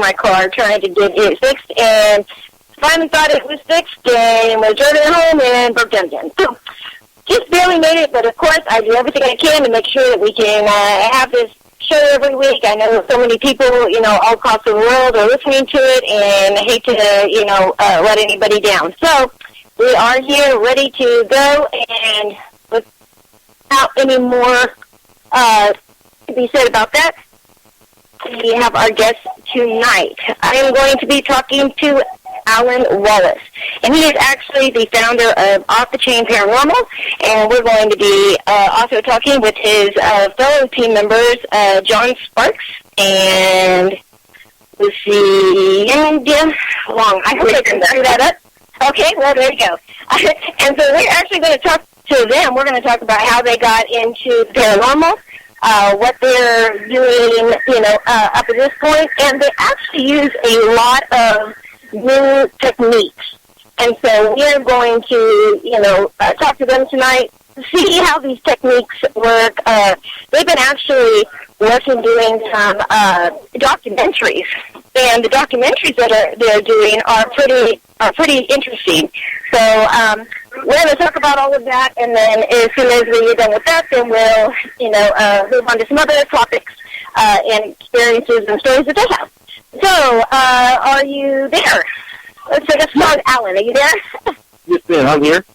my car trying to get it fixed, and finally thought it was fixed and was driving home and broke down again. So just barely made it, but of course I do everything I can to make sure that we can have this show every week. I know so many people, all across the world are listening to it, and I hate to, let anybody down. So we are here ready to go, and without any more to be said about that, we have our guest tonight. I am going to be talking to Alan Wallace, and he is actually the founder of Off the Chain Paranormal, and we're going to be also talking with his fellow team members, John Sparks, and let's see, I hope I can screw that up. Okay, well, there you go. And so we're actually going to talk to them. We're going to talk about how they got into paranormal, what they're doing, up at this point, and they actually use a lot of new techniques. And so we're going to, talk to them tonight, see how these techniques work. They've been actually working doing some documentaries, and the documentaries that they're doing are pretty interesting. So we're going to talk about all of that, and then as soon as we're done with that, then we'll, move on to some other topics and experiences and stories that they have. So, are you there? Let's start, Alan. Are you there? Yes, ma'am. I'm here.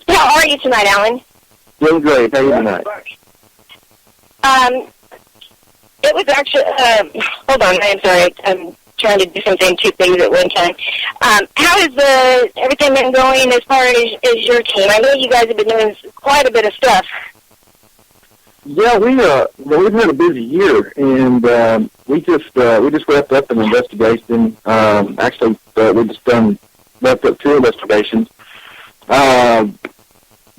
How are you tonight, Alan? Doing great. How are you tonight? It was actually, hold on, I'm sorry. I'm trying to do two things at one time. How has everything been going as far as your team? I know you guys have been doing quite a bit of stuff. Yeah, we've had a busy year, and we just wrapped up an investigation. Actually, we just wrapped up 2 investigations. The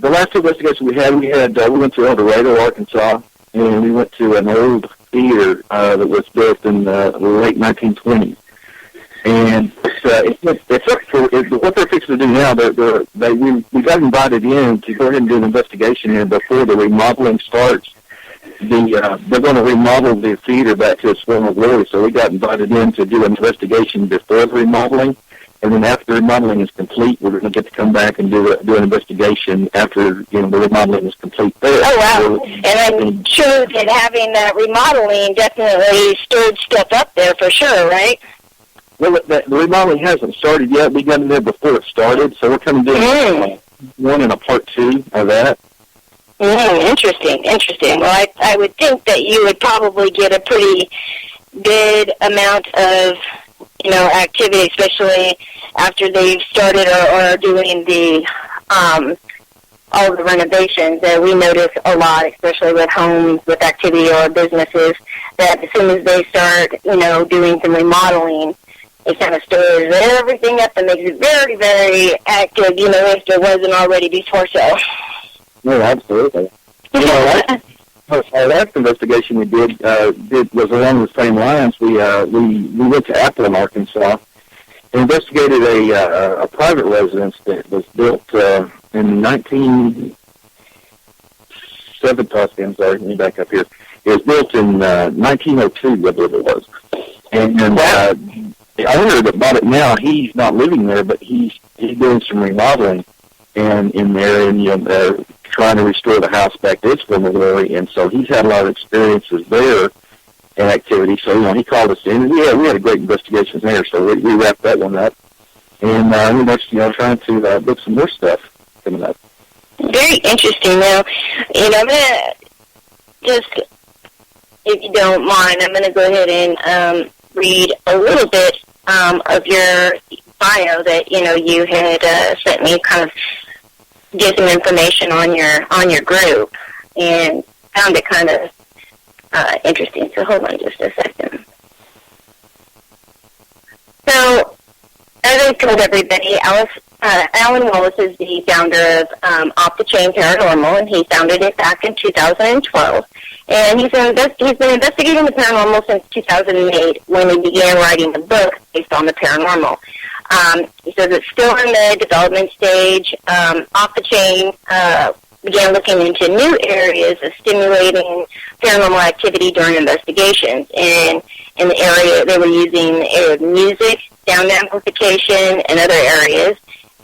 last 2 investigations we went to El Dorado, Arkansas, and we went to an old theater that was built in the late 1920s. And what they're fixing to do now, we got invited in to go ahead and do an investigation here before the remodeling starts. They're going to remodel the theater back to its former glory, so we got invited in to do an investigation before the remodeling, and then after the remodeling is complete, we're going to get to come back and do an investigation after the remodeling is complete there. Oh, wow. And I'm sure that having that remodeling definitely stirred stuff up there for sure, right? Well, the remodeling hasn't started yet. We got in there before it started, so we're coming to do one and a part 2 of that. Interesting. Well, I would think that you would probably get a pretty good amount of, activity, especially after they've started or are doing the all the renovations. We notice a lot, especially with homes, with activity or businesses, that as soon as they start, doing some remodeling, it kind of stirs everything up and makes it very, very active, if there wasn't already before so. No, absolutely. Our last investigation we did was along the same lines. We went to Appleton, Arkansas, and investigated a private residence that was built in 1970. I'm sorry, let me back up here. It was built in 1902, I believe it was. And the owner that bought it now, he's not living there, but he's doing some remodeling in there, and trying to restore the house back to its former glory, and so he's had a lot of experiences there and activity. So he called us in, and we had a great investigation there. So we wrapped that one up, and we're next trying to book some more stuff coming up. Very interesting. Now, I'm gonna just, if you don't mind, I'm gonna go ahead and read a little bit of your bio that you had sent me, kind of get some information on your group, and found it kind of interesting. So hold on just a second. So, as I told everybody, Alan Wallace is the founder of Off the Chain Paranormal, and he founded it back in 2012. And he's been investigating the paranormal since 2008, when he began writing a book based on the paranormal. He says it's still in the development stage. Off the Chain began looking into new areas of stimulating paranormal activity during investigations. And in the area. They were using music, sound amplification, and other areas.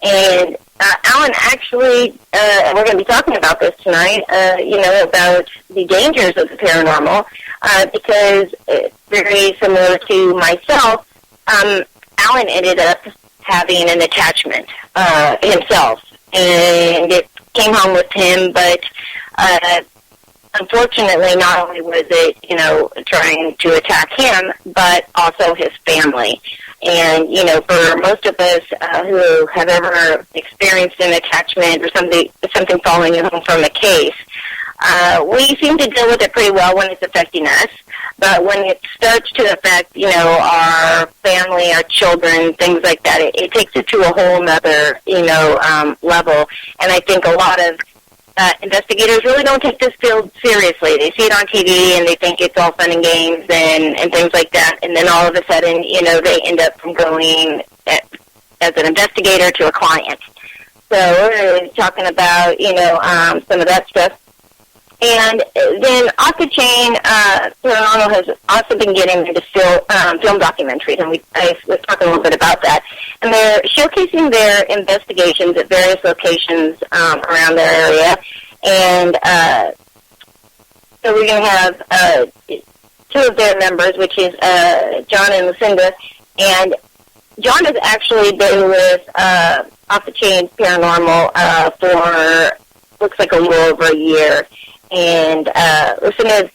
And Alan, actually, we're going to be talking about this tonight, about the dangers of the paranormal, because very similar to myself, Alan ended up having an attachment himself, and it came home with him, but unfortunately, not only was it, trying to attack him, but also his family. And, for most of us who have ever experienced an attachment or something following home from a case, we seem to deal with it pretty well when it's affecting us. But when it starts to affect, our family, our children, things like that, it takes it to a whole nother, level. And I think a lot of investigators really don't take this field seriously. They see it on TV and they think it's all fun and games and things like that. And then all of a sudden, they end up from going as an investigator to a client. So we're talking about, some of that stuff. And then off the chain, Paranormal has also been getting into film documentaries, and I was talking a little bit about that. And they're showcasing their investigations at various locations around their area. And so we're going to have two of their members, which is John and Lucinda. And John has actually been with Off the Chain Paranormal for, looks like, a little over a year. And Lucinda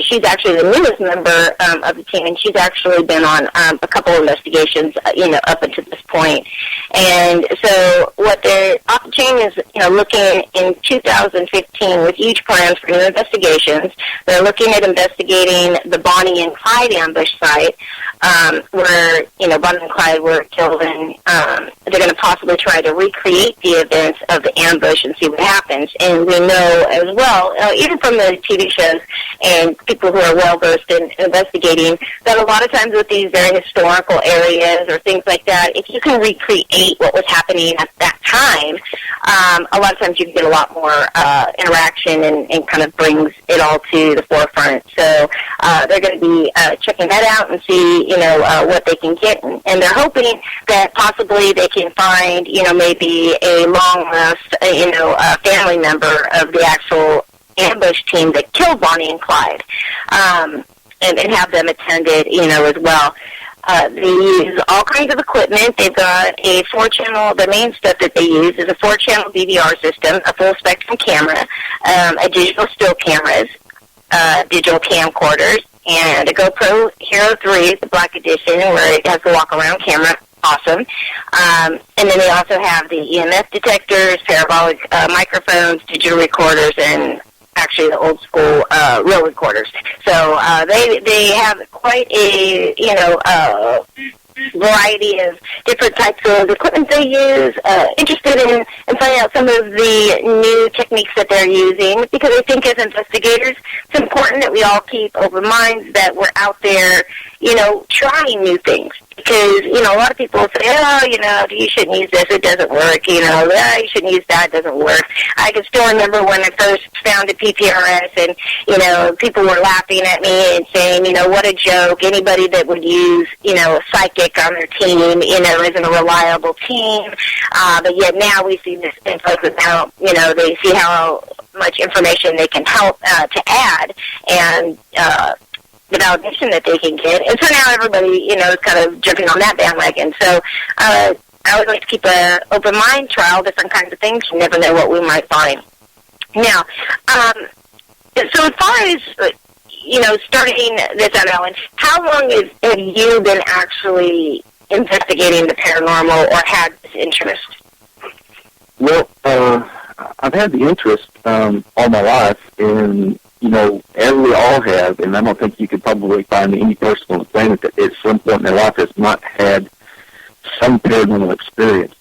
she's actually the newest member of the team, and she's actually been on a couple of investigations, up until this point. And so what they're off the chain is, looking in 2015 with huge plans for new investigations. They're looking at investigating the Bonnie and Clyde ambush site, where, Bonnie and Clyde were killed, and they're going to possibly try to recreate the events of the ambush and see what happens. And we know as well, even from the TV shows and people who are well-versed in investigating, that a lot of times with these very historical areas or things like that, if you can recreate what was happening at that time, a lot of times you can get a lot more interaction and kind of brings it all to the forefront. So they're going to be checking that out and see, what they can get. And they're hoping that possibly they can find, maybe a long-lost, family member of the actual ambush team that killed Bonnie and Clyde, and have them attended, as well. They use all kinds of equipment. They've got a 4-channel, the main stuff that they use is a 4-channel DVR system, a full-spectrum camera, a digital still cameras, digital camcorders, and a GoPro Hero 3, the Black Edition, where it has the walk-around camera. Awesome. And then they also have the EMF detectors, parabolic microphones, digital recorders, and actually the old school real recorders. So they have quite a variety of different types of equipment they use. Interested in finding out some of the new techniques that they're using, because I think as investigators it's important that we all keep open minds, that we're out there, trying new things. Because, a lot of people say, you shouldn't use this, it doesn't work, you shouldn't use that, it doesn't work. I can still remember when I first founded P.P.R.S. and, people were laughing at me and saying, what a joke, anybody that would use, a psychic on their team, isn't a reliable team. But yet now we see this in folks about, they see how much information they can help to add, and the validation that they can get. And so now everybody, is kind of jumping on that bandwagon. So I always like to keep an open mind, trial different kinds of things. You never know what we might find. Now, so as far as, starting this out, Alan, how long have you been actually investigating the paranormal or had this interest? Well, I've had the interest all my life, and as we all have, and I don't think you could probably find any person on the planet that at some point in their life has not had some paranormal experience.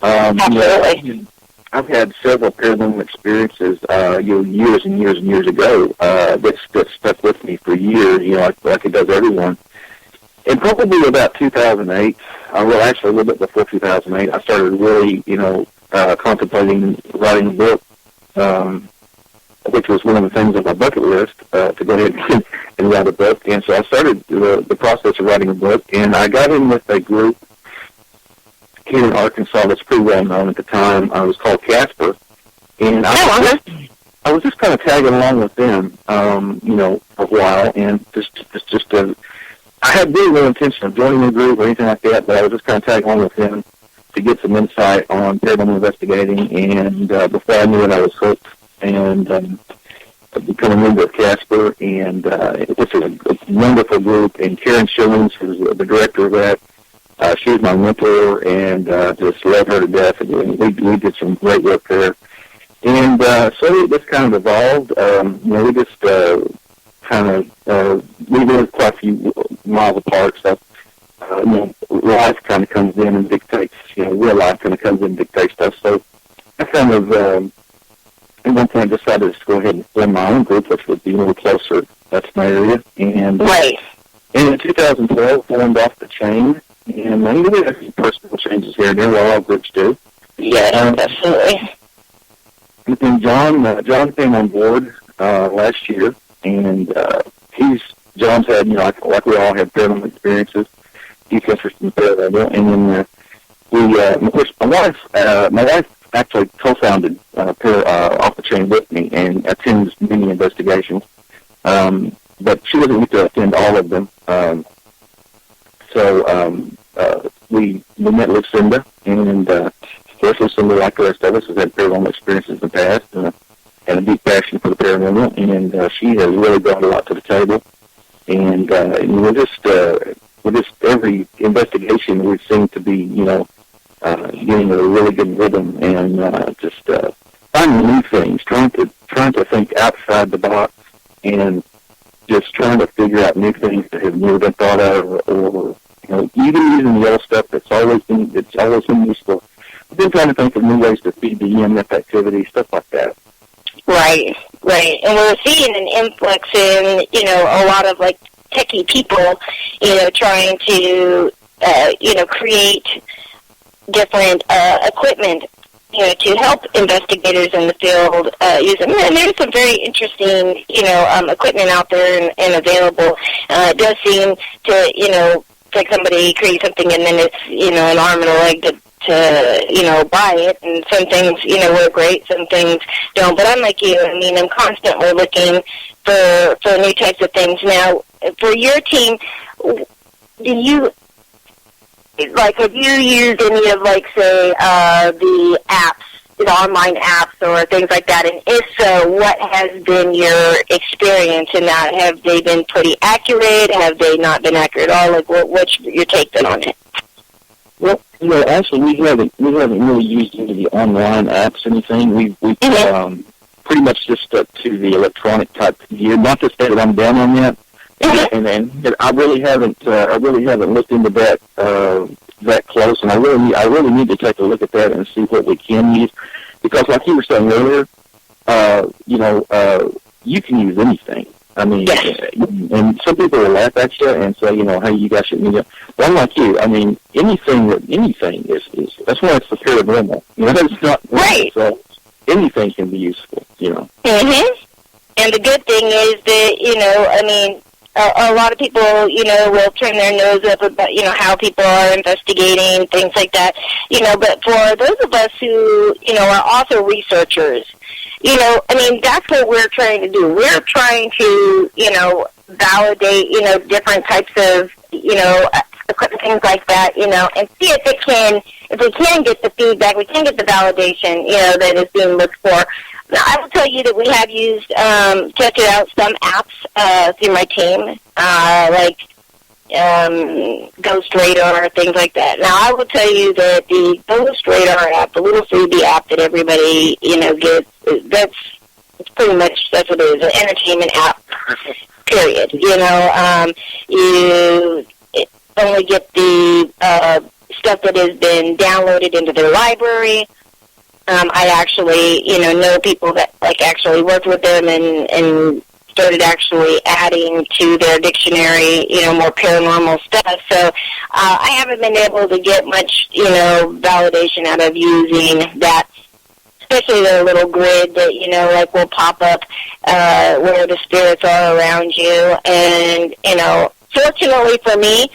Absolutely. I've had several paranormal experiences, years and years and years ago, that stuck with me for years, like it does everyone. And probably about 2008, actually a little bit before 2008, I started really, contemplating writing a book, which was one of the things on my bucket list, to go ahead and write a book. And so I started the process of writing a book, and I got in with a group here in Arkansas that's pretty well known at the time. It was called Casper, and I was just kind of tagging along with them, for a while, and I had really no intention of joining the group or anything like that, but I was just kind of tagging along with them to get some insight on paranormal investigating, and before I knew it, I was hooked, and become a member of Casper, and it's a wonderful group, and Karen Schillings, who's the director of that, she was my mentor, and just love her to death, and we did some great work there. And so it just kind of evolved. We just we live quite a few miles apart, so life kind of comes in and dictates, real life kind of comes in and dictates stuff. So I kind of, at one point, decided to go ahead and form my own group, which would be a little closer to my area. And in 2012, formed Off the Chain, and we had a few personal changes here and there, well, all groups do. Yeah, definitely. And then John came on board last year, and John's had, like we all have paranormal experiences. He's interested in paranormal, and then of course, my wife actually co-founded Off the Chain with me and attends many investigations, but she doesn't get to attend all of them. So we met Lucinda, and of course, Lucinda, like the rest of us, has had paranormal experiences in the past, and a deep passion for the paranormal, and she has really brought a lot to the table. And we're just every investigation we seem to be, getting a really good rhythm, and just finding new things, trying to think outside the box, and just trying to figure out new things that have never been thought of, or even using the old stuff that's always been useful. I've been trying to think of new ways to feed the EMF activity, stuff like that. Right. And we're seeing an influx in, a lot of, techie people, trying to, create different equipment, to help investigators in the field use them. And there's some very interesting, equipment out there and available. It does seem to, it's like somebody creates something and then it's, an arm and a leg to buy it, and some things, work great, some things don't. But I'm like you. I'm constantly looking for new types of things. Now, for your team, have you used any of, say, the apps, the online apps or things like that? And if so, what has been your experience in that? Have they been pretty accurate? Have they not been accurate at all? What's your take then on it? Well, actually, we haven't really used any of the online apps or anything. We've pretty much just stuck to the electronic type gear. Not to say that I'm down on that, and I really haven't looked into that that close, and I really need to take a look at that and see what we can use, because like you were saying earlier, you can use anything. And some people will laugh at you and say, hey, you guys shouldn't use it. But I'm like you. Anything is that's why it's the paranormal. It's not right. So anything can be useful. And the good thing is that a lot of people will turn their nose up about how people are investigating, things like that. But for those of us who are also researchers, that's what we're trying to do. We're trying to, validate, different types of, equipment, things like that, and see if we can get the feedback, we can get the validation, that is being looked for. Now, I will tell you that we have used, tested out some apps, through my team, like Ghost Radar, things like that. Now, I will tell you that the Ghost Radar app, the little freebie app that everybody, gets, that's what it is, an entertainment app, period. You only get the stuff that has been downloaded into their library. I actually, know people that, actually worked with them and started actually adding to their dictionary, more paranormal stuff. So I haven't been able to get much, validation out of using that. especially the little grid that, you know, like will pop up where the spirits are around you. And, you know, fortunately for me,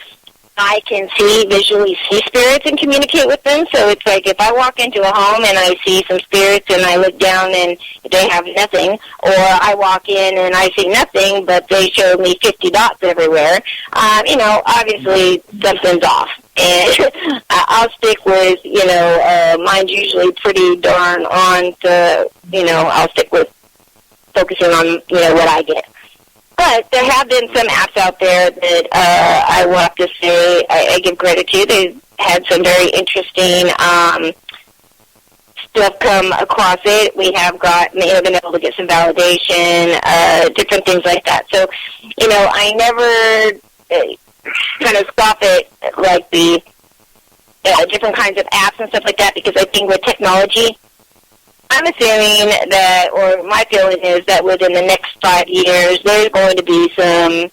I can visually see spirits and communicate with them. So it's like if I walk into a home and I see some spirits and I look down and they have nothing, or I walk in and I see nothing, but they showed me 50 dots everywhere, you know, obviously something's off. And I'll stick with, you know, mine's usually pretty darn on to, you know, I'll stick with focusing on, you know, what I get. But there have been some apps out there that I will have to say I give credit to. They've had some very interesting stuff come across it. We have been able to get some validation, different things like that. So, you know, I never kind of scoff at like the different kinds of apps and stuff like that, because I think with technology, I'm assuming that, or my feeling is that within the next 5 years, there's going to be some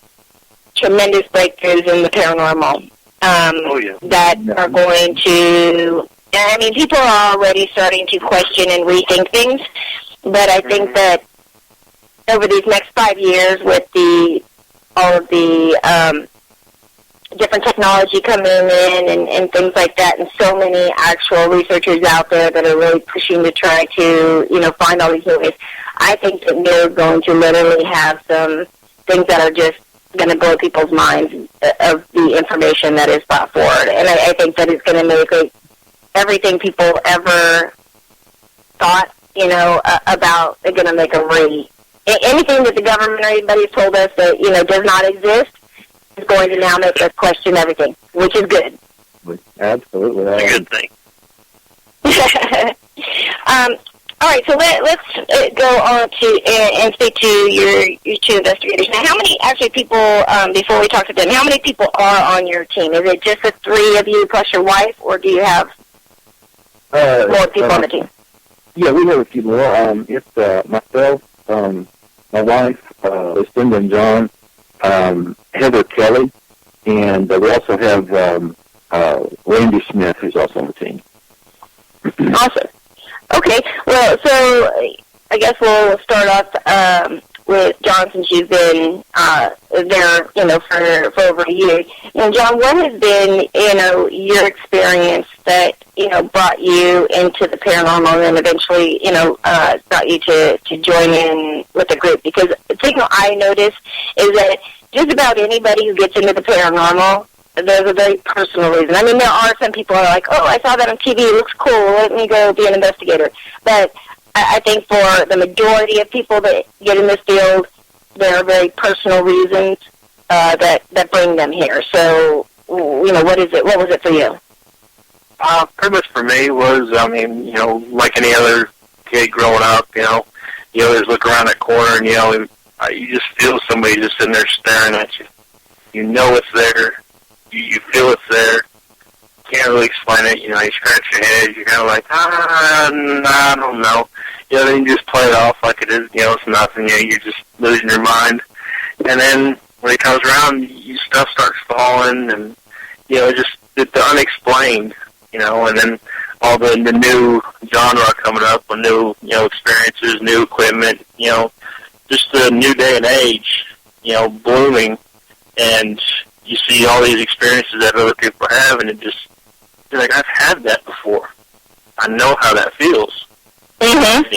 tremendous breakthroughs in the paranormal that are going to, I mean, people are already starting to question and rethink things, but I think that over these next 5 years with all of the different technology coming in and things like that, and so many actual researchers out there that are really pushing to try to, you know, find all these movies. I think that they're going to literally have some things that are just going to blow people's minds of the information that is brought forward. And I think that it's going to make everything people ever thought, you know, about, they're going to make anything that the government or anybody has told us that, you know, does not exist, is going to now make us question everything, which is good. Absolutely. That's a good thing. All right, so let's go on to and speak to your two investigators. Now, how many people, before we talk to them, how many people are on your team? Is it just the three of you plus your wife, or do you have more people on the team? Yeah, we have a few more. It's myself, my wife, Lucinda and John, Heather Kelly, and we also have Randy Smith, who's also on the team. Awesome. Okay, well, so I guess we'll start off with John, since you've been there, you know, for over a year. And John, what has been, you know, your experience that, you know, brought you into the paranormal and then eventually, you know, got you to join in with the group? Because the thing I noticed is that just about anybody who gets into the paranormal, there's a very personal reason. I mean, there are some people who are like, oh, I saw that on TV, it looks cool, let me go be an investigator. But I think for the majority of people that get in this field, there are very personal reasons that bring them here. So, you know, what was it for you? Pretty much for me was, I mean, you know, like any other kid growing up, you always look around that corner and, you know, you just feel somebody just sitting there staring at you. You know it's there. You feel it's there. Can't really explain it. You know, you scratch your head. You're kind of like, I don't know. You know, then you just play it off like it is. You know, it's nothing. You know, you're just losing your mind. And then when it comes around, stuff starts falling, and you know, just the unexplained. You know, and then all the new genre coming up, with new, you know, experiences, new equipment. You know, just the new day and age. You know, blooming, and you see all these experiences that other people have, and you're like, I've had that before. I know how that feels. Mm-hmm.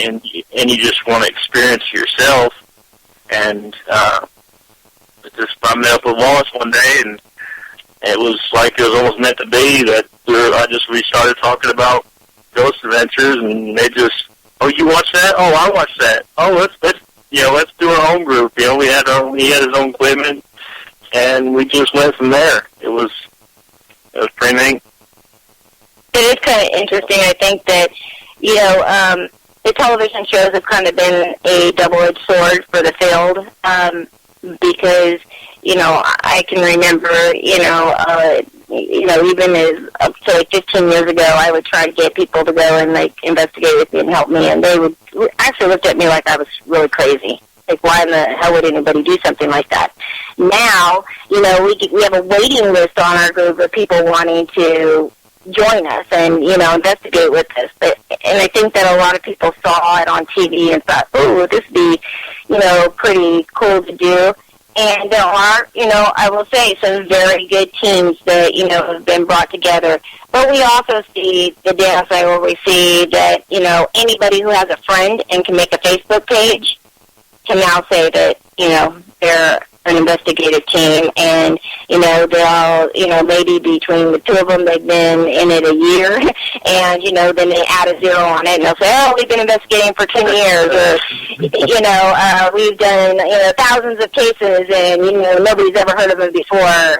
And you just want to experience it yourself. And I met up with Wallace one day, and it was like it was almost meant to be that we started talking about ghost adventures, and they just, oh, you watch that? Oh, I watched that. Oh, let's do our own group. You know, he had his own equipment, and we just went from there. It was pretty neat. It is kind of interesting. I think that, you know, the television shows have kind of been a double-edged sword for the field, because, you know, I can remember, even as up to like 15 years ago, I would try to get people to go and like investigate with me and help me, and they would actually look at me like I was really crazy. Like, why in the hell would anybody do something like that? Now, you know, we have a waiting list on our group of people wanting to join us and, investigate with us. And I think that a lot of people saw it on TV and thought, oh, this would be, pretty cool to do. And there are, I will say, some very good teams that, have been brought together. But we also see the downside where we see that, anybody who has a friend and can make a Facebook page can now say that, they're an investigative team, and, they're all, maybe between the two of them, they've been in it a year, and, then they add a zero on it, and they'll say, oh, we've been investigating for 10 years, or, we've done, thousands of cases, and, nobody's ever heard of them before.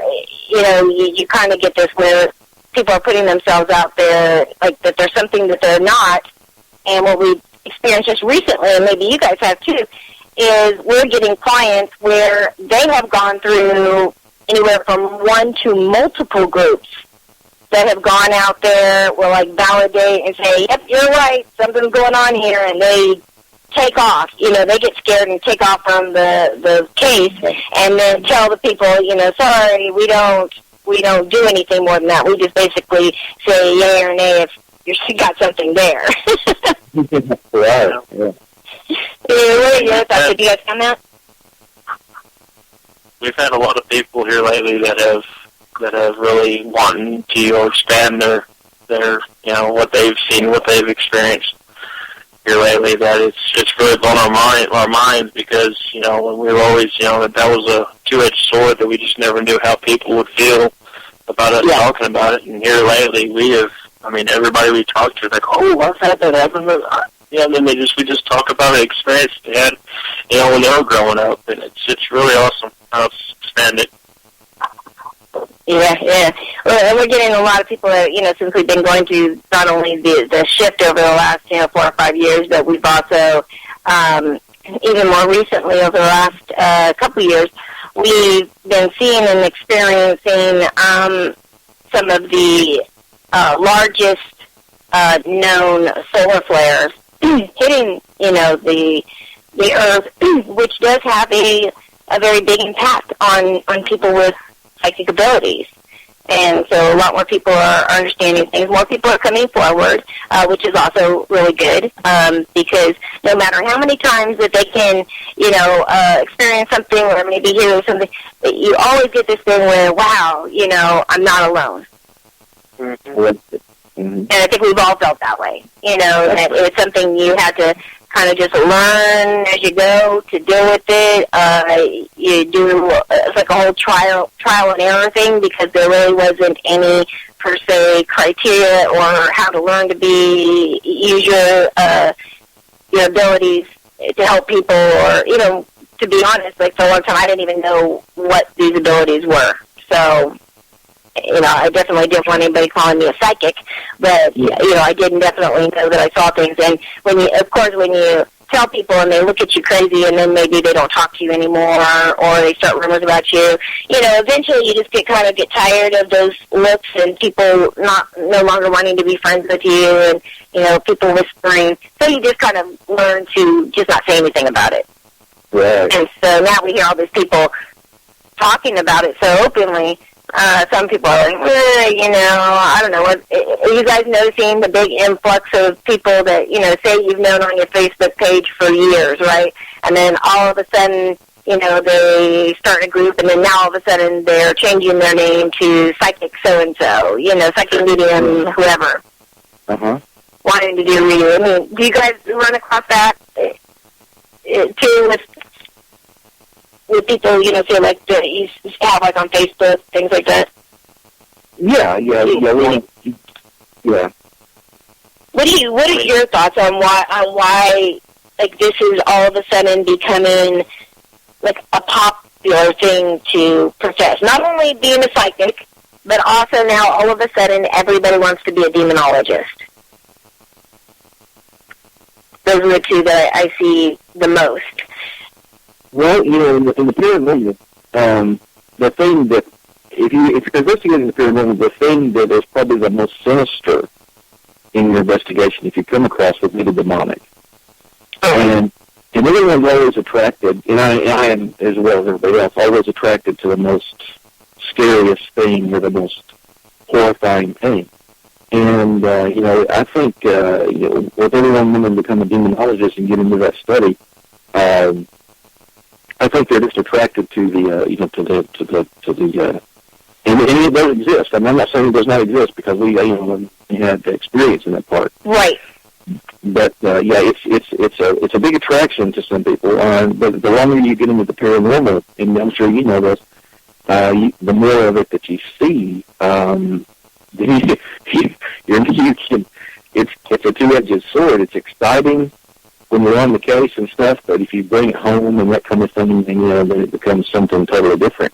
You kind of get this where people are putting themselves out there, like that there's something that they're not, and what we've experienced just recently, and maybe you guys have too, is we're getting clients where they have gone through anywhere from one to multiple groups that have gone out there, will validate and say, yep, you're right, something's going on here, and they take off. They get scared and take off from the case, and then tell the people, sorry, we don't do anything more than that. We just basically say yay or nay if you got something there. Right. Yeah. What are your thoughts? Did you guys come out? We've had a lot of people here lately that have really wanted to expand their what they've seen, what they've experienced here lately. That it's really blown our minds because when we were always that was a two-edged sword that we just never knew how people would feel about us talking about it. And here lately everybody we talked to is like, oh, what's that happened? And then we just talk about an experience they had, when they were growing up, and it's really awesome how it's expanded. Yeah. Well, and we're getting a lot of people that, since we've been going through not only the shift over the last, 4 or 5 years, but we've also, even more recently over the last couple of years, we've been seeing and experiencing some of the largest known solar flares hitting, the Earth, which does have a very big impact on people with psychic abilities. And so a lot more people are understanding things. More people are coming forward, which is also really good, because no matter how many times that they can, experience something or maybe hear something, you always get this thing where, wow, I'm not alone. Mm-hmm. And I think we've all felt that way, that it's something you had to kind of just learn as you go to deal with it. You do, it's like a whole trial and error thing because there really wasn't any, per se, criteria or how to learn to use your abilities to help people or, to be honest, for a long time I didn't even know what these abilities were. So, I definitely didn't want anybody calling me a psychic, but, I didn't definitely know that I saw things. And when you tell people and they look at you crazy and then maybe they don't talk to you anymore or they start rumors about you, eventually you just get tired of those looks and people no longer wanting to be friends with you and, people whispering. So you just kind of learn to just not say anything about it. Right. And so now we hear all these people talking about it so openly. Some people are like, I don't know. Are you guys noticing the big influx of people that, say you've known on your Facebook page for years, right? And then all of a sudden, they start a group, and then now all of a sudden they're changing their name to Psychic so-and-so, Psychic Medium, whoever. Uh-huh. Wanting to do reading. I mean, do you guys run across that, too, with people, feel like you have on Facebook, things like that? Yeah. What are your thoughts on why this is all of a sudden becoming a popular thing to profess? Not only being a psychic, but also now all of a sudden everybody wants to be a demonologist. Those are the two that I see the most. Well, in the paranormal, the thing that, if you're investigating the paranormal, the thing that is probably the most sinister in your investigation, if you come across, would be the demonic. And everyone's always attracted, and I am as well as everybody else, always attracted to the most scariest thing or the most horrifying thing. And, I think, with everyone wanting to become a demonologist and get into that study, I think they're just attracted to and it does exist. I mean, I'm not saying it does not exist because we had experience in that part. Right. But it's a big attraction to some people. But the longer you get into the paranormal, and I'm sure you know this, the more of it that you see, it's a two-edged sword. It's exciting when you're on the case and stuff, but if you bring it home and that kind of thing, then it becomes something totally different.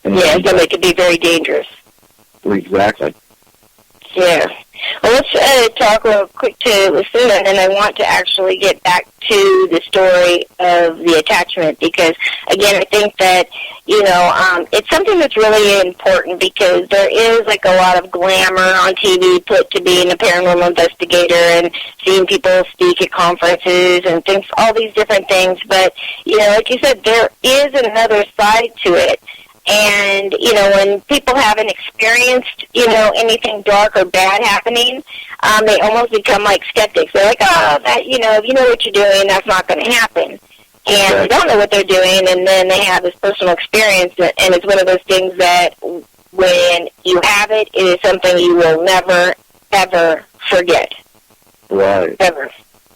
And, so it could be very dangerous. Exactly. Yeah. Well, let's talk real quick to Lucinda, and then I want to actually get back to the story of the attachment because, again, I think that, it's something that's really important because there is, like, a lot of glamour on TV put to being a paranormal investigator and seeing people speak at conferences and things, all these different things. But, like you said, there is another side to it. And, when people haven't experienced, anything dark or bad happening, they almost become like skeptics. They're like, if you know what you're doing, that's not going to happen. And they don't know what they're doing, and then they have this personal experience, and it's one of those things that when you have it, it is something you will never, ever forget. Right. Ever.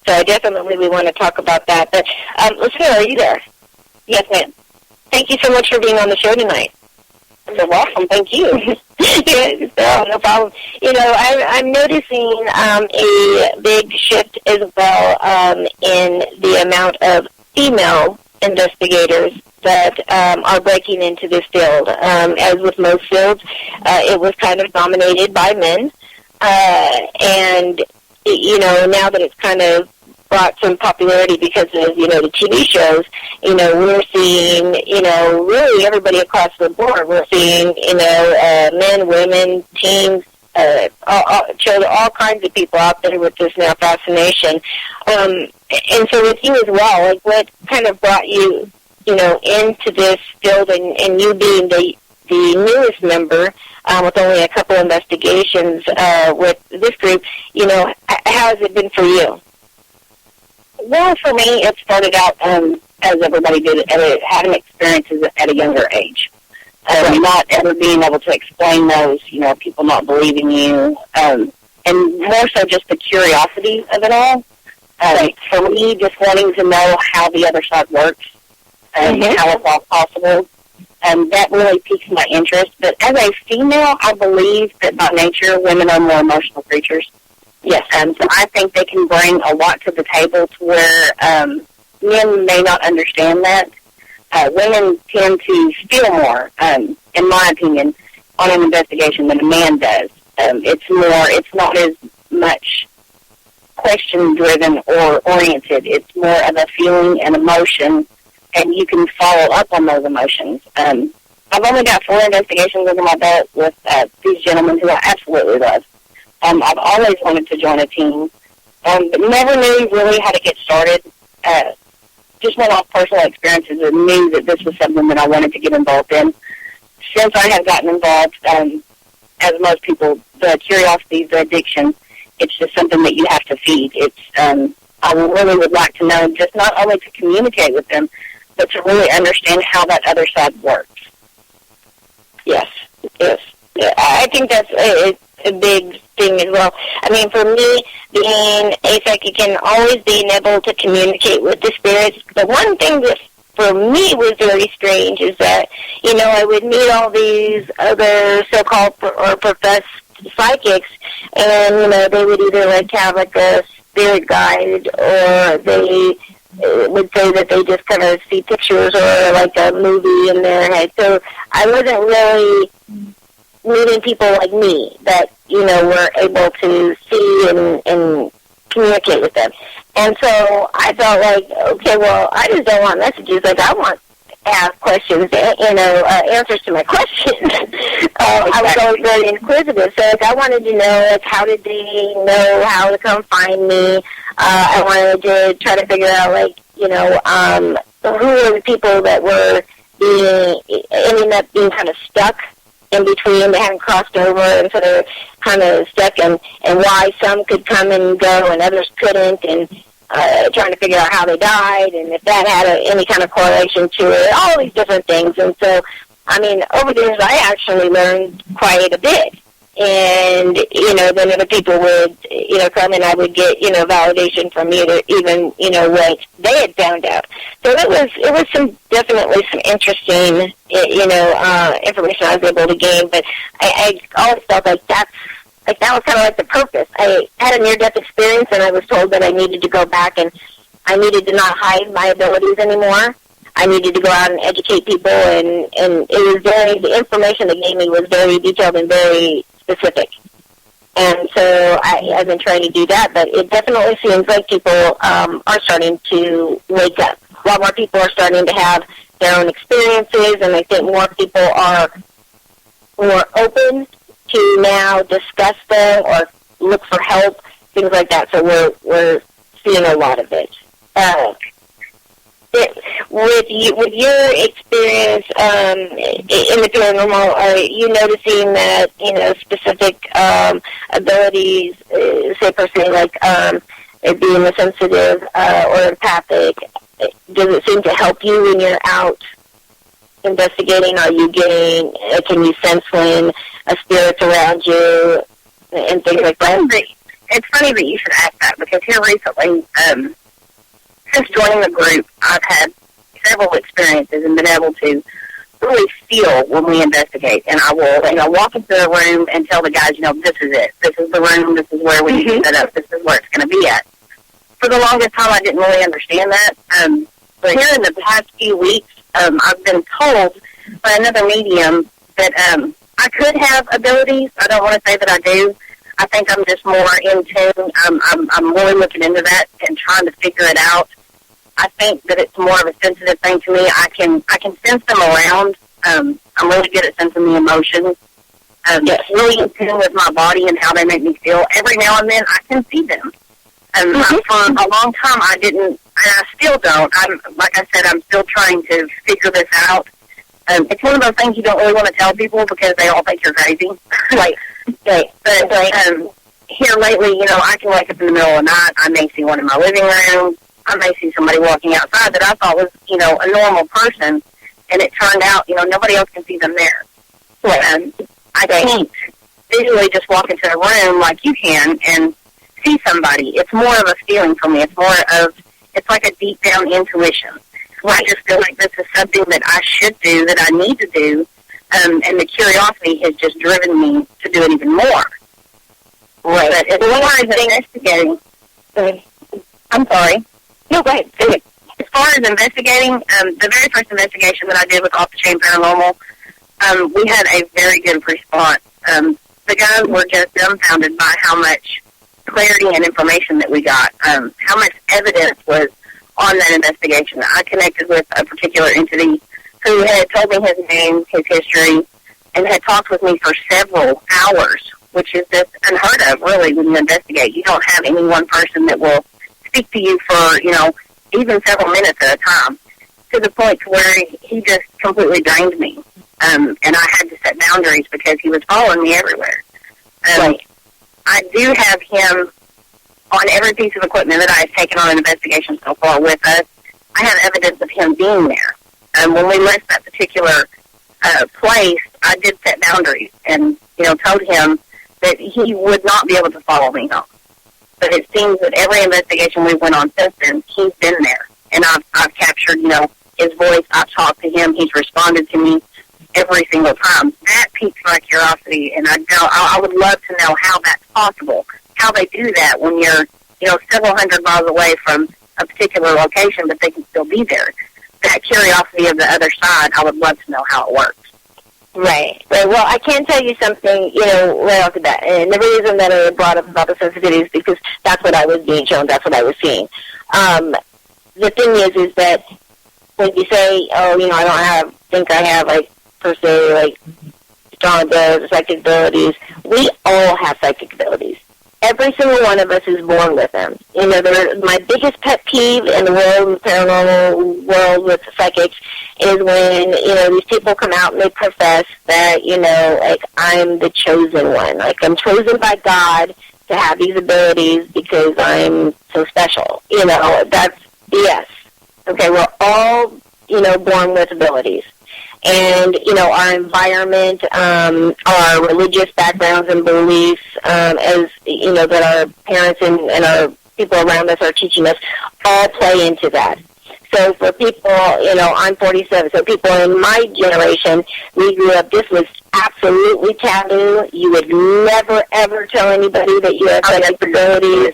So definitely we want to talk about that. But, Lucinda, are you there? Yes, ma'am. Thank you so much for being on the show tonight. You're welcome. Thank you. No problem. I'm noticing a big shift as well in the amount of female investigators that are breaking into this field. As with most fields, it was kind of dominated by men. And, now that it's kind of brought some popularity because of, the TV shows, we're seeing, really everybody across the board. We're seeing, men, women, teens, children, all kinds of people out there with this now fascination. And so with you as well, like what kind of brought you, into this field and you being the newest member with only a couple investigations with this group, how has it been for you? Well, for me, it started out as everybody did, having experiences at a younger age. Not ever being able to explain those, people not believing you, and more so just the curiosity of it all. For me, just wanting to know how the other side works and how it's all possible, that really piques my interest. But as a female, I believe that by nature, women are more emotional creatures. Yes, so I think they can bring a lot to the table to where men may not understand that. Women tend to feel more, in my opinion, on an investigation than a man does. It's not as much question-driven or oriented. It's more of a feeling and emotion, and you can follow up on those emotions. I've only got 4 investigations under my belt with these gentlemen who I absolutely love. I've always wanted to join a team, but never knew really how to get started. Just went off personal experiences and knew that this was something that I wanted to get involved in. Since I have gotten involved, as most people, the curiosity, the addiction, it's just something that you have to feed. I really would like to know just not only to communicate with them, but to really understand how that other side works. Yes. I think that's a big thing as well. I mean, for me, being a psychic and always being able to communicate with the spirits, the one thing that for me was very strange is that, I would meet all these other so-called or professed psychics, and, they would either, have, a spirit guide, or they would say that they just kind of see pictures or, a movie in their head. So I wasn't really meeting people like me that, were able to see and communicate with them. And so I felt like, okay, well, I just don't want messages. I want to ask questions, answers to my questions. I was always very inquisitive. So I wanted to know, how did they know how to come find me? I wanted to try to figure out, who were the people that were ending up being kind of stuck in between. They haven't crossed over, and so they're kind of stuck, and why some could come and go and others couldn't, and trying to figure out how they died and if that had any kind of correlation to it, all these different things. And so, I mean, over the years, I actually learned quite a bit. And, you know, then other people would, you know, come and I would get, you know, validation from even, you know, what they had found out. So it was definitely some interesting, you know, information I was able to gain. But I always felt like that was kind of like the purpose. I had a near-death experience, and I was told that I needed to go back and I needed to not hide my abilities anymore. I needed to go out and educate people, and it was the information they gave me was very detailed and very specific. And so I've been trying to do that, but it definitely seems like people are starting to wake up. A lot more people are starting to have their own experiences, and I think more people are more open to now discuss them or look for help, things like that. So we're seeing a lot of it. With your experience in the paranormal, are you noticing that, you know, specific abilities, say per se, like being sensitive or empathic, does it seem to help you when you're out investigating? Are you getting, can you sense when a spirit's around you and things like that? It's funny that you should ask that, because here recently, since joining the group, I've had several experiences and been able to really feel when we investigate. And I will, you know, walk into a room and tell the guys, you know, this is it. This is the room. This is where we need to set up. This is where it's going to be at. For the longest time, I didn't really understand that. But here in the past few weeks, I've been told by another medium that I could have abilities. I don't want to say that I do. I think I'm just more in tune. I'm really looking into that and trying to figure it out. I think that it's more of a sensitive thing to me. I can sense them around. I'm really good at sensing the emotions. Really in tune with my body and how they make me feel. Every now and then, I can see them. For a long time, I didn't, and I still don't. Like I said, I'm still trying to figure this out. It's one of those things you don't really want to tell people because they all think you're crazy. But here lately, you know, I can wake up in the middle of the night. I may see one in my living room. I may see somebody walking outside that I thought was, you know, a normal person, and it turned out, you know, nobody else can see them there. I can't visually just walk into a room like you can and see somebody. It's more of a feeling for me. It's like a deep down intuition. I just feel like this is something that I should do, that I need to do, and the curiosity has just driven me to do it even more. Right. But as far as investigating, I'm sorry. No, go ahead. As far as investigating, the very first investigation that I did with Off the Chain Paranormal, we had a very good response. The guys were just dumbfounded by how much clarity and information that we got, how much evidence was on that investigation. I connected with a particular entity who had told me his name, his history, and had talked with me for several hours, which is just unheard of, really, when you investigate. You don't have any one person that will speak to you for, you know, even several minutes at a time, to the point where he just completely drained me. And I had to set boundaries because he was following me everywhere. I do have him on every piece of equipment that I have taken on an investigation so far with us. I have evidence of him being there. When we left that particular place, I did set boundaries and, you know, told him that he would not be able to follow me home. But it seems that every investigation we went on since then, he's been there. And I've captured, you know, his voice. I've talked to him. He's responded to me every single time. That piques my curiosity, and I would love to know how that's possible, how they do that when you're, you know, several hundred miles away from a particular location, but they can still be there. That curiosity of the other side, I would love to know how it works. Right. Well, I can tell you something, you know, right off the bat. And the reason that I brought up about the sensitivity is because that's what I was being shown. That's what I was seeing. The thing is that when you say, oh, you know, I don't have, like, per se, like, strong abilities, psychic abilities, we all have psychic abilities. Every single one of us is born with them. You know, my biggest pet peeve in the world, the paranormal world with the psychics, is when, you know, these people come out and they profess that, you know, like, I'm the chosen one. Like, I'm chosen by God to have these abilities because I'm so special. You know, that's BS. Okay, we're all, you know, born with abilities. And, you know, our environment, our religious backgrounds and beliefs, as, you know, that our parents and our people around us are teaching us, all play into that. So for people, you know, I'm 47, so people in my generation, we grew up, this was absolutely taboo. You would never, ever tell anybody that you have psychic abilities.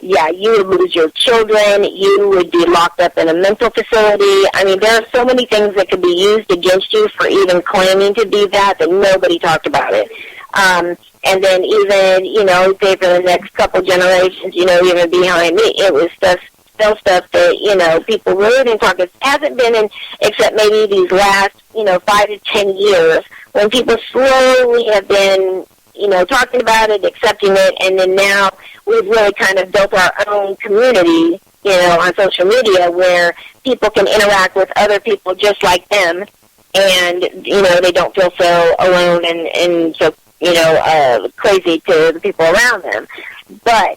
Yeah, you would lose your children. You would be locked up in a mental facility. I mean, there are so many things that could be used against you for even claiming to be that nobody talked about it. And then even, you know, say for the next couple generations, you know, even behind me, it was still stuff that, you know, people really didn't talk about. It hasn't been in, except maybe these last, you know, 5 to 10 years, when people slowly have been, you know, talking about it, accepting it, and then now we've really kind of built our own community, you know, on social media where people can interact with other people just like them, and, you know, they don't feel so alone and so, you know, crazy to the people around them. But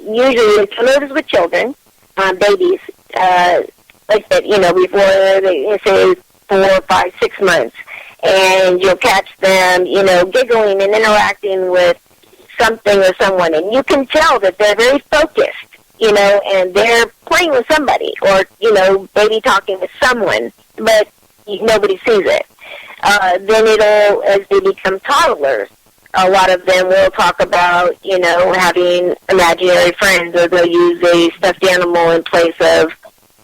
usually it's noticed with children, babies, like that, you know, before they say 4, 5, 6 months, and you'll catch them, you know, giggling and interacting with something or someone, and you can tell that they're very focused, you know, and they're playing with somebody, or, you know, maybe talking with someone, but nobody sees it. Then it'll, as they become toddlers, a lot of them will talk about, you know, having imaginary friends, or they'll use a stuffed animal in place of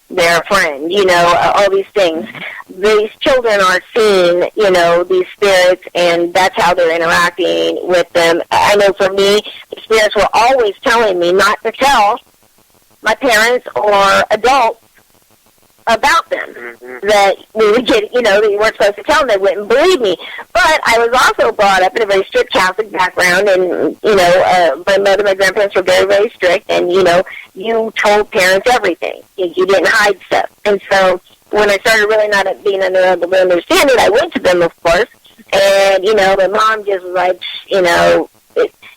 their friend, you know, all these things. These children are seeing, you know, these spirits, and that's how they're interacting with them. I know for me, the spirits were always telling me not to tell my parents or adults about them, that we would get, you know, that you weren't supposed to tell them, they wouldn't believe me. But I was also brought up in a very strict Catholic background, and, you know, my mother, my grandparents were very, very strict, and, you know, you told parents everything. You didn't hide stuff. And so when I started really not being able to understand it, I went to them, of course, and, you know, my mom just was like, you know,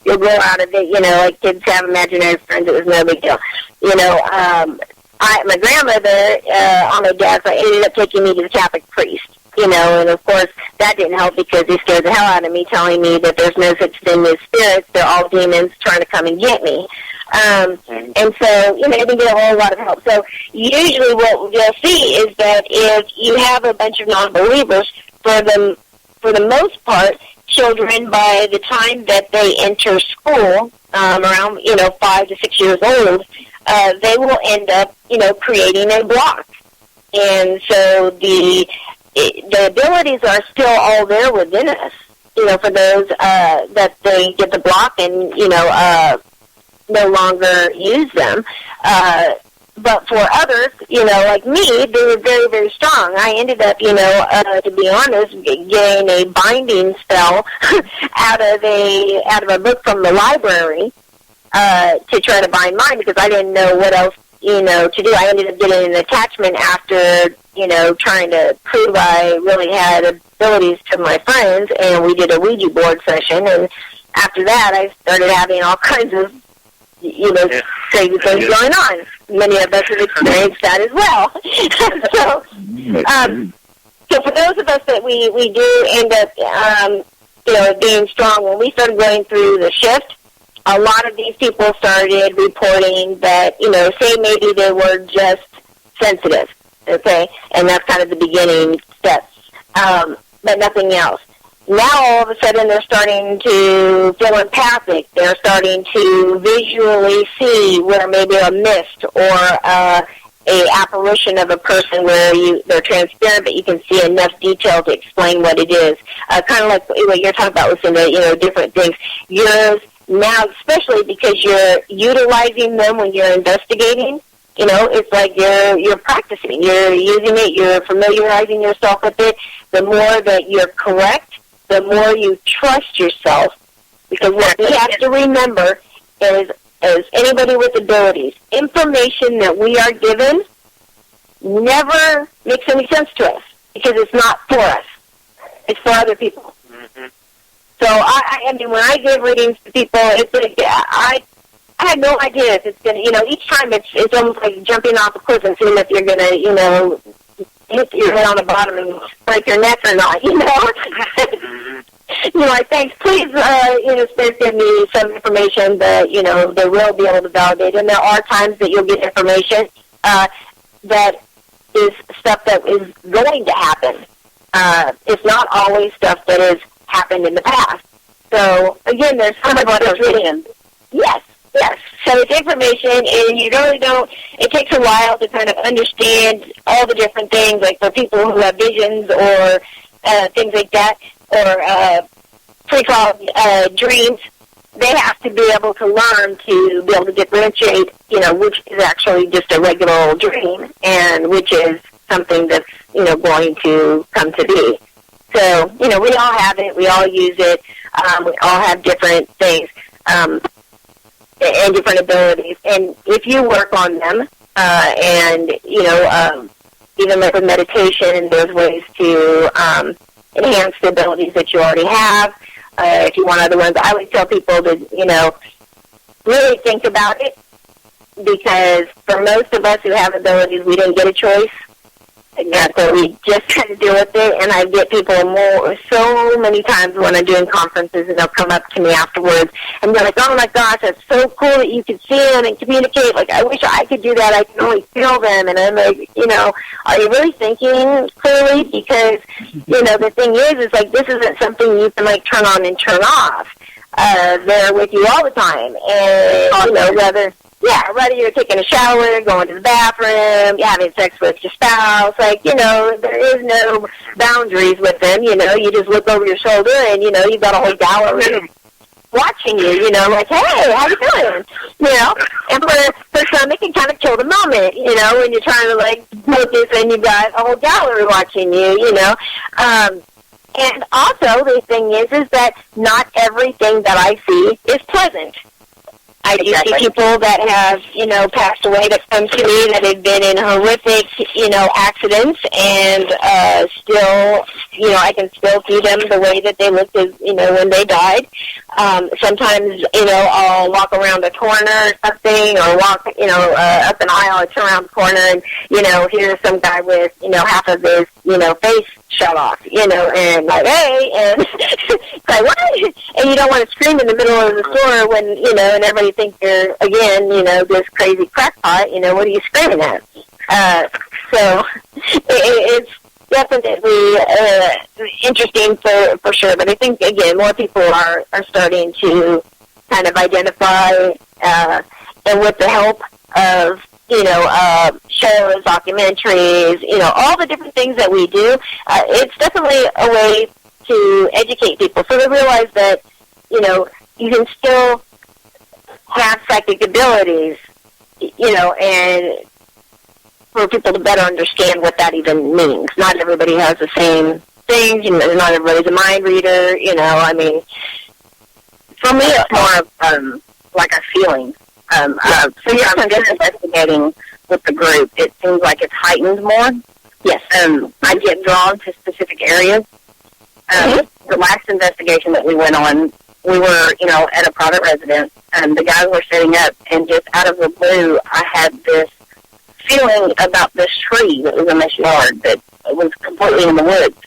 you'll grow out of it, you know, like kids have imaginary friends, it was no big deal. You know, my grandmother, on my dad's side, ended up taking me to the Catholic priest, you know, and of course that didn't help because he scared the hell out of me, telling me that there's no such thing as spirits, they're all demons trying to come and get me. And so, you know, I didn't get a whole lot of help. So usually what you'll see is that if you have a bunch of non-believers, for the most part, children, by the time that they enter school, around, you know, 5 to 6 years old, they will end up, you know, creating a block. And so the abilities are still all there within us, you know, for those that they get the block and, you know, no longer use them. But for others, you know, like me, they were very, very strong. I ended up, you know, to be honest, getting a binding spell out of a book from the library to try to bind mine, because I didn't know what else, you know, to do. I ended up getting an attachment after, you know, trying to prove I really had abilities to my friends, and we did a Ouija board session, and after that I started having all kinds of, you know, crazy things going on. Many of us have experienced that as well. So for those of us that we do end up, you know, being strong, when we started going through the shift, a lot of these people started reporting that, you know, say maybe they were just sensitive, okay, and that's kind of the beginning steps, but nothing else. Now, all of a sudden, they're starting to feel empathic. They're starting to visually see where maybe a mist or a apparition of a person where they're transparent, but you can see enough detail to explain what it is. Kind of like what you're talking about, listening to, you know, different things. Yours now, especially because you're utilizing them when you're investigating, you know, it's like you're practicing. You're using it. You're familiarizing yourself with it. The more that you're correct, the more you trust yourself, because what we have to remember is anybody with abilities, information that we are given never makes any sense to us because it's not for us. It's for other people. Mm-hmm. So, I mean, when I give readings to people, it's like, I had no idea if it's going to, each time it's almost like jumping off a cliff and seeing if you're going to, hit your head on the bottom and break your neck or not, Like, thanks, please, Spirit, give me some information that, they will be able to validate. And there are times that you'll get information that is stuff that is going to happen. It's not always stuff that has happened in the past. So, again, there's some of what really, yes. So it's information, and you really don't, it takes a while to kind of understand all the different things, like for people who have visions or things like that, or pre-called dreams, they have to be able to learn to be able to differentiate, which is actually just a regular old dream and which is something that's, going to come to be. So, we all have it. We all use it. We all have different things and different abilities. And if you work on them and, even like with meditation, there's ways to enhance the abilities that you already have. If you want other ones, I would tell people to, really think about it, because for most of us who have abilities, we didn't get a choice. So we just had to deal with it, and I get people so many times when I'm doing conferences, and they'll come up to me afterwards, and they're like, oh my gosh, that's so cool that you can see them and communicate. Like, I wish I could do that. I can only feel them. And I'm like, are you really thinking clearly? Because, the thing is like, this isn't something you can, like, turn on and turn off. They're with you all the time. And, whether you're taking a shower, going to the bathroom, having sex with your spouse, like, there is no boundaries with them, you just look over your shoulder and, you've got a whole gallery watching you, like, hey, how you doing? And for some, it can kind of kill the moment, when you're trying to, like, focus and you've got a whole gallery watching you, And also, the thing is that not everything that I see is pleasant. I do see people that have, passed away that come to me that have been in horrific, accidents, and still, I can still see them the way that they looked as, when they died. Sometimes, I'll walk around a corner or something, or walk, up an aisle, or turn around the corner, and, here's some guy with, half of his, face shut off, and like, hey, and it's like, what? And you don't want to scream in the middle of the store when, and everybody thinks you're, again, this crazy crackpot, what are you screaming at? So it's definitely interesting for sure, but I think, again, more people are starting to kind of identify, and with the help of, shows, documentaries, all the different things that we do, it's definitely a way to educate people so they realize that, you can still have psychic abilities, and for people to better understand what that even means. Not everybody has the same things, not everybody's a mind reader, I mean. For me, it's more of, like a feeling. So I'm just investigating with the group. It seems like it's heightened more. Yes. I get drawn to specific areas. The last investigation that we went on, we were, at a private residence, and the guys were setting up, and just out of the blue, I had this feeling about this tree that was in this yard that was completely in the woods.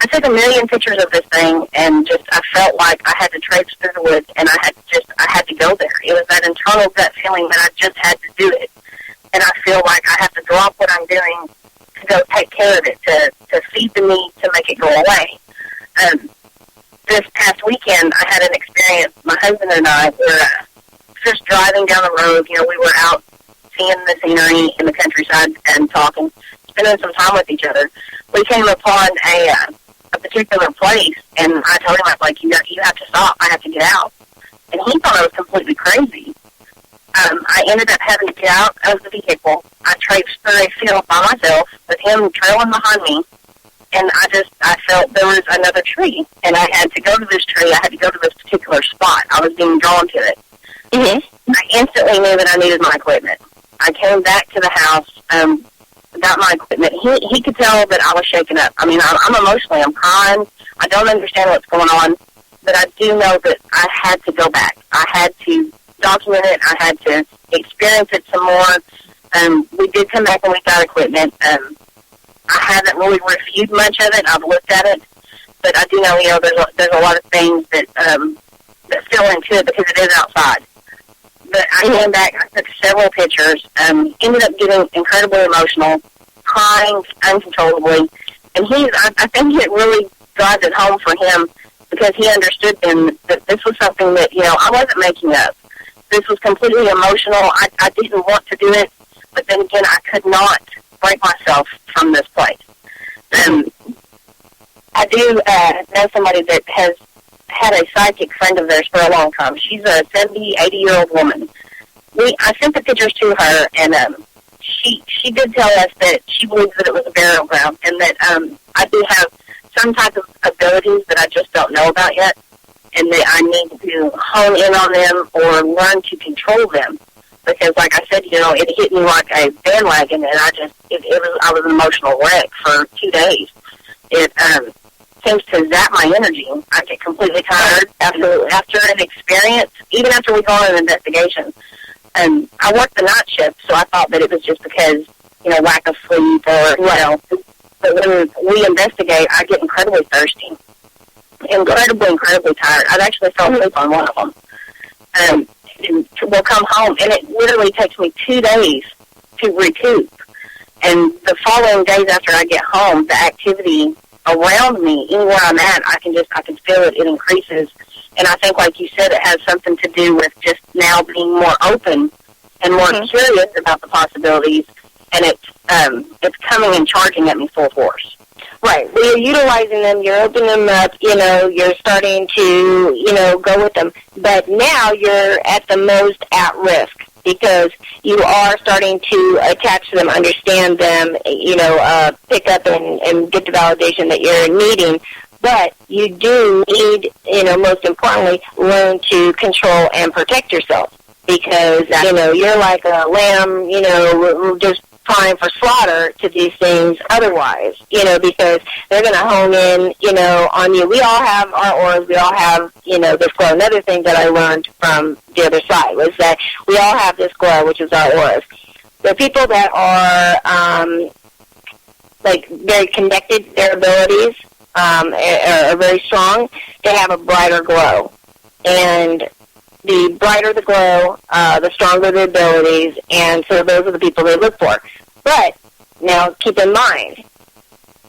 I took a million pictures of this thing, and I felt like I had to traipse through the woods, and I had to go there. It was that internal gut feeling that I just had to do it. And I feel like I have to drop what I'm doing to go take care of it, to feed the need to make it go away. This past weekend, I had an experience. My husband and I were just driving down the road. We were out seeing the scenery in the countryside and talking, spending some time with each other. We came upon a particular place, and I told him, I was like, you have to stop. I have to get out. And he thought I was completely crazy. I ended up having to get out of the vehicle. I traipsed through a field by myself with him trailing behind me, and I felt there was another tree, and I had to go to this tree. I had to go to this particular spot. I was being drawn to it. I instantly knew that I needed my equipment. I came back to the house, got my equipment. He could tell that I was shaken up. I mean, I'm emotionally, I'm crying. I don't understand what's going on, but I do know that I had to go back. I had to document it. I had to experience it some more. We did come back and we got equipment. I haven't really reviewed much of it. I've looked at it, but I do know, there's a lot of things that fill into it because it is outside. But I came back, I took several pictures, ended up getting incredibly emotional, crying uncontrollably, and I think it really drives it home for him because he understood then that this was something that, I wasn't making up. This was completely emotional. I didn't want to do it, but then again, I could not break myself from this place. I do know somebody that has had a psychic friend of theirs for a long time. She's a 70, 80-year-old woman. I sent the pictures to her, and she did tell us that she believes that it was a burial ground and that I do have some type of abilities that I just don't know about yet, and that I need to hone in on them or learn to control them. Because, like I said, it hit me like a bandwagon, and I was an emotional wreck for 2 days. It seems to zap my energy. I get completely tired after an experience, even after we go on an investigation. I worked the night shift, so I thought that it was just because, lack of sleep or, but when we investigate, I get incredibly thirsty, incredibly tired. I've actually fell asleep on one of them. And we'll come home, and it literally takes me 2 days to recoup. And the following days after I get home, the activity around me, anywhere I'm at, I can feel it. It increases. And I think, like you said, it has something to do with just now being more open and more curious about the possibilities. And it's coming and charging at me full force. Right. Well, you're utilizing them, you're opening them up, you're starting to, go with them. But now you're at the most at risk because you are starting to attach to them, understand them, pick up and get the validation that you're needing. But you do need, most importantly, learn to control and protect yourself because, you're like a lamb, just prime for slaughter to these things otherwise, because they're going to hone in, on you. We all have our auras. We all have, this glow. Another thing that I learned from the other side was that we all have this glow, which is our auras. The people that are, very connected, their abilities are very strong, they have a brighter glow. And the brighter the glow, the stronger the abilities, and so those are the people they look for. But now keep in mind,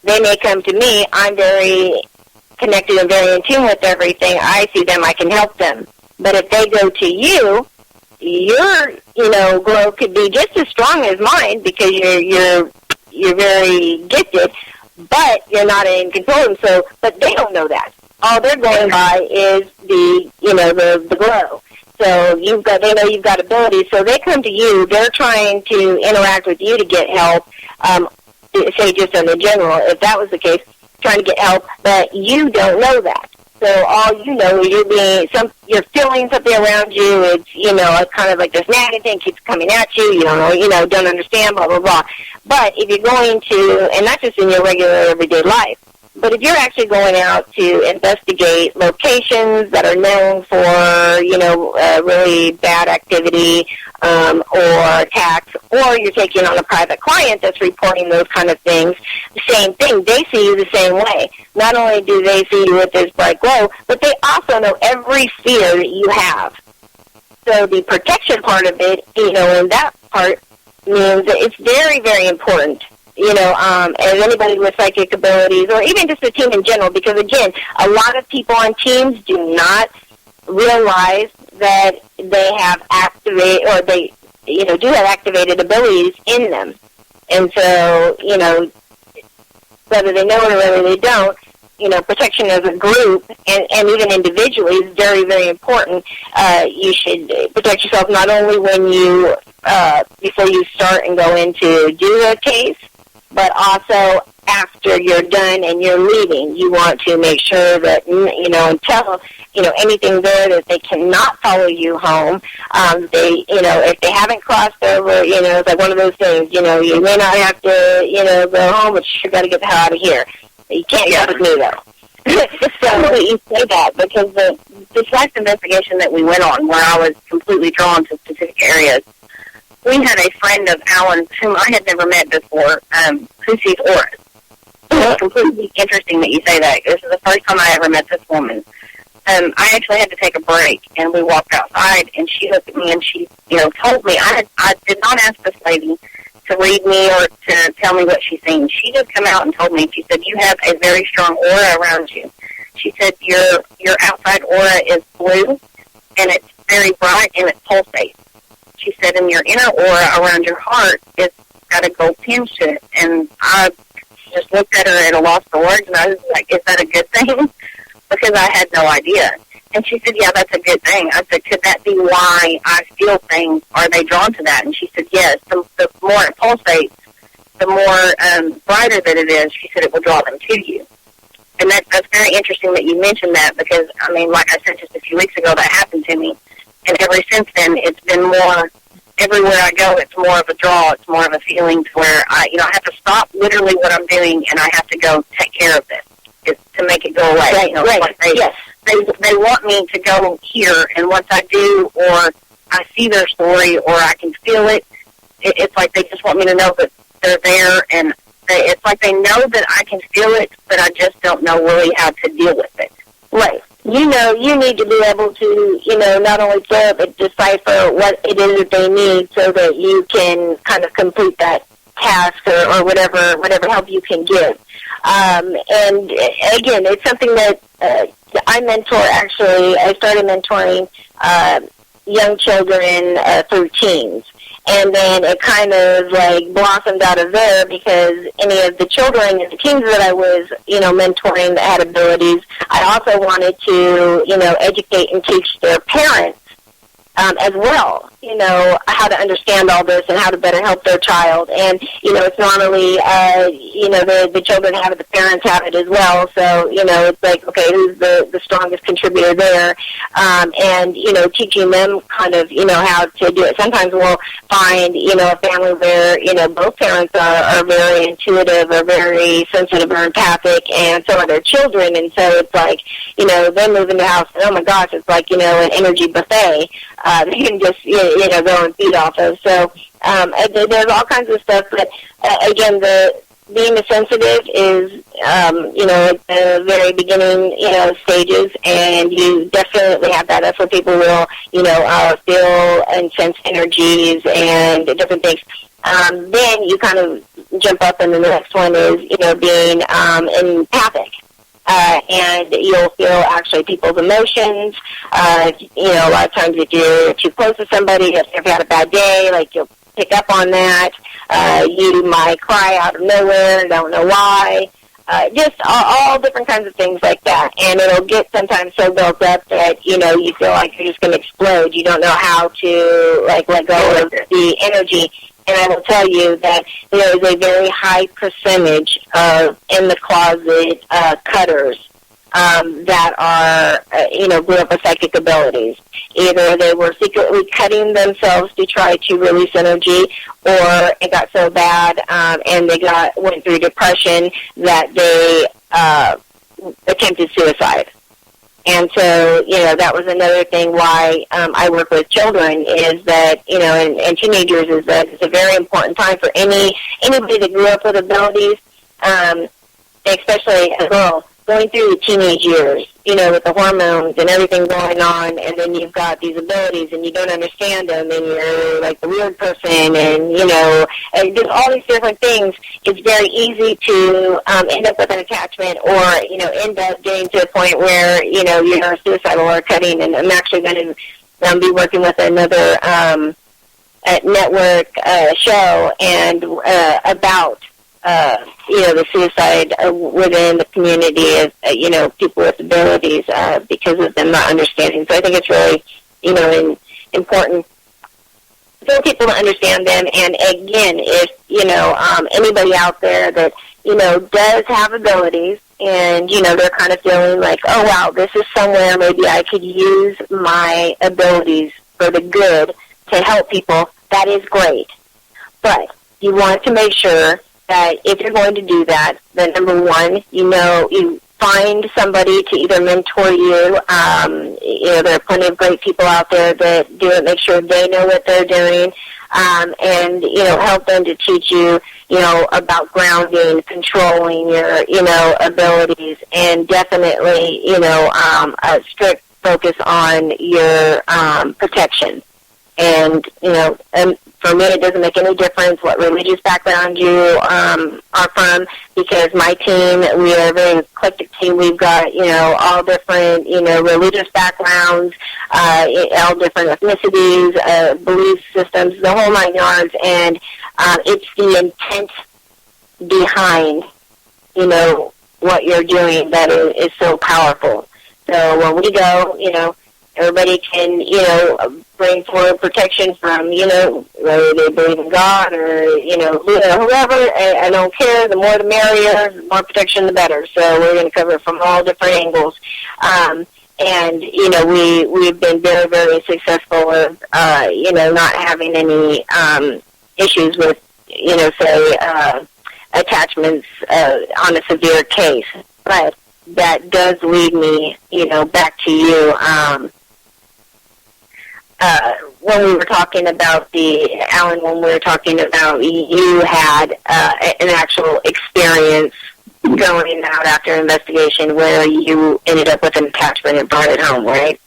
they may come to me, I'm very connected and very in tune with everything, I see them, I can help them. But if they go to you, your, glow could be just as strong as mine because you're very gifted, but you're not in control of them, so, but they don't know that. All they're going by is the glow. So they know you've got abilities, so they come to you, they're trying to interact with you to get help, say just in the general, if that was the case, trying to get help, but you don't know that. So all you know is you're feeling something around you, it's kind of like this nagging thing keeps coming at you, you don't know, don't understand, blah, blah, blah. But if you're going to, and not just in your regular everyday life, but if you're actually going out to investigate locations that are known for, really bad activity or attacks, or you're taking on a private client that's reporting those kind of things, the same thing. They see you the same way. Not only do they see you with this bright glow, but they also know every fear that you have. So the protection part of it, and that part means that it's very, very important. As anybody with psychic abilities, or even just a team in general, because, again, a lot of people on teams do not realize that they have activated, or they, do have activated abilities in them. And so, whether they know it or whether they don't, protection as a group and even individually is very, very important. You should protect yourself not only when you, before you start and go in to do a case, but also after. after you're done and you're leaving, you want to make sure that, until, anything there that they cannot follow you home. They, if they haven't crossed over, it's like one of those things, you may not have to, go home, but you sure got to get the hell out of here. You can't go with me, though. It's funny that you say that, because this last investigation that we went on, where I was completely drawn to specific areas, we had a friend of Alan's whom I had never met before, who sees auras. It's completely interesting that you say that. This is the first time I ever met this woman. I actually had to take a break, and we walked outside, and she looked at me, and she, told me. I did not ask this lady to read me or to tell me what she's seen. She just come out and told me. She said, "You have a very strong aura around you." She said, your outside aura is blue, and it's very bright, and it pulsates. She said, and your inner aura around your heart is got a gold tinge to it. And I just looked at her at a loss for words, and I was like, is that a good thing? Because I had no idea. And she said, yeah, that's a good thing. I said, could that be why I feel things? Are they drawn to that? And she said, yes. The more it pulsates, the more brighter that it is, she said, it will draw them to you. And that's very interesting that you mentioned that, because, like I said just a few weeks ago, that happened to me. And ever since then, it's been more, everywhere I go, it's more of a draw. It's more of a feeling to where I have to stop literally what I'm doing, and I have to go take care of this to make it go away. Right, Like they want me to go here, and once I do, or I see their story, or I can feel it, it's like they just want me to know that they're there, and it's like they know that I can feel it, but I just don't know really how to deal with it. Right. You need to be able to, not only feel it, but decipher what it is that they need so that you can kind of complete that task or whatever help you can give. And again, it's something that I mentor, actually. I started mentoring young children through teens. And then it kind of blossomed out of there, because any of the children and the teens that I was, mentoring that had abilities, I also wanted to, educate and teach their parents as well, how to understand all this and how to better help their child. And, it's normally, the children have it, the parents have it as well. So, it's like, okay, who's the strongest contributor there? And, teaching them kind of, how to do it. Sometimes we'll find, a family where, both parents are very intuitive or very sensitive or empathic, and so are their children. And so it's like, they move in the house, and oh my gosh, it's like, an energy buffet. They can just, go and feed off of. So there's all kinds of stuff. But, again, being a sensitive is, at the very beginning, stages, and you definitely have that. That's where people will, feel and sense energies and different things. Then you kind of jump up, and the next one is, being empathic. And you'll feel actually people's emotions. A lot of times if you're too close to somebody, if you've had a bad day, you'll pick up on that. You might cry out of nowhere, don't know why. Just all different kinds of things like that. And it'll get sometimes so built up that, you feel like you're just going to explode. You don't know how to, let go of the energy. And I will tell you that there is a very high percentage of in-the-closet cutters that are, grew up with psychic abilities. Either they were secretly cutting themselves to try to release energy, or it got so bad and they went through depression that they attempted suicide. And so, that was another thing why I work with children, is that, and teenagers, is that it's a very important time for anybody that grew up with abilities, especially a girl, going through the teenage years, with the hormones and everything going on, and then you've got these abilities and you don't understand them, and you're like the weird person, and, and just all these different things. It's very easy to end up with an attachment, or, end up getting to a point where, you're suicidal or cutting. And I'm actually going to be working with another network show and about the suicide within the community of, people with abilities because of them not understanding. So I think it's really, important for people to understand them. And again, if, anybody out there that, does have abilities, and, they're kind of feeling like, oh, wow, this is somewhere maybe I could use my abilities for the good to help people, that is great. But you want to make sure that if you're going to do that, then number one, you find somebody to either mentor you. There are plenty of great people out there that do it. Make sure they know what they're doing, and help them to teach you, about grounding, controlling your, abilities, and definitely, a strict focus on your protection. And, and for me, it doesn't make any difference what religious background you are from, because my team, we are a very eclectic team. We've got, all different, religious backgrounds, all different ethnicities, belief systems, the whole 9 yards. And it's the intent behind, what you're doing that is so powerful. So when we go, everybody can, bring forward protection from, whether they believe in God or, whoever. I don't care. The more the merrier. The more protection, the better. So we're going to cover it from all different angles. And, we've been very, very successful with, not having any issues with, say, attachments on a severe case. But that does lead me, back to you. When we were talking about Alan, when we were talking about you had an actual experience going out after investigation where you ended up with an attachment and brought it home, right?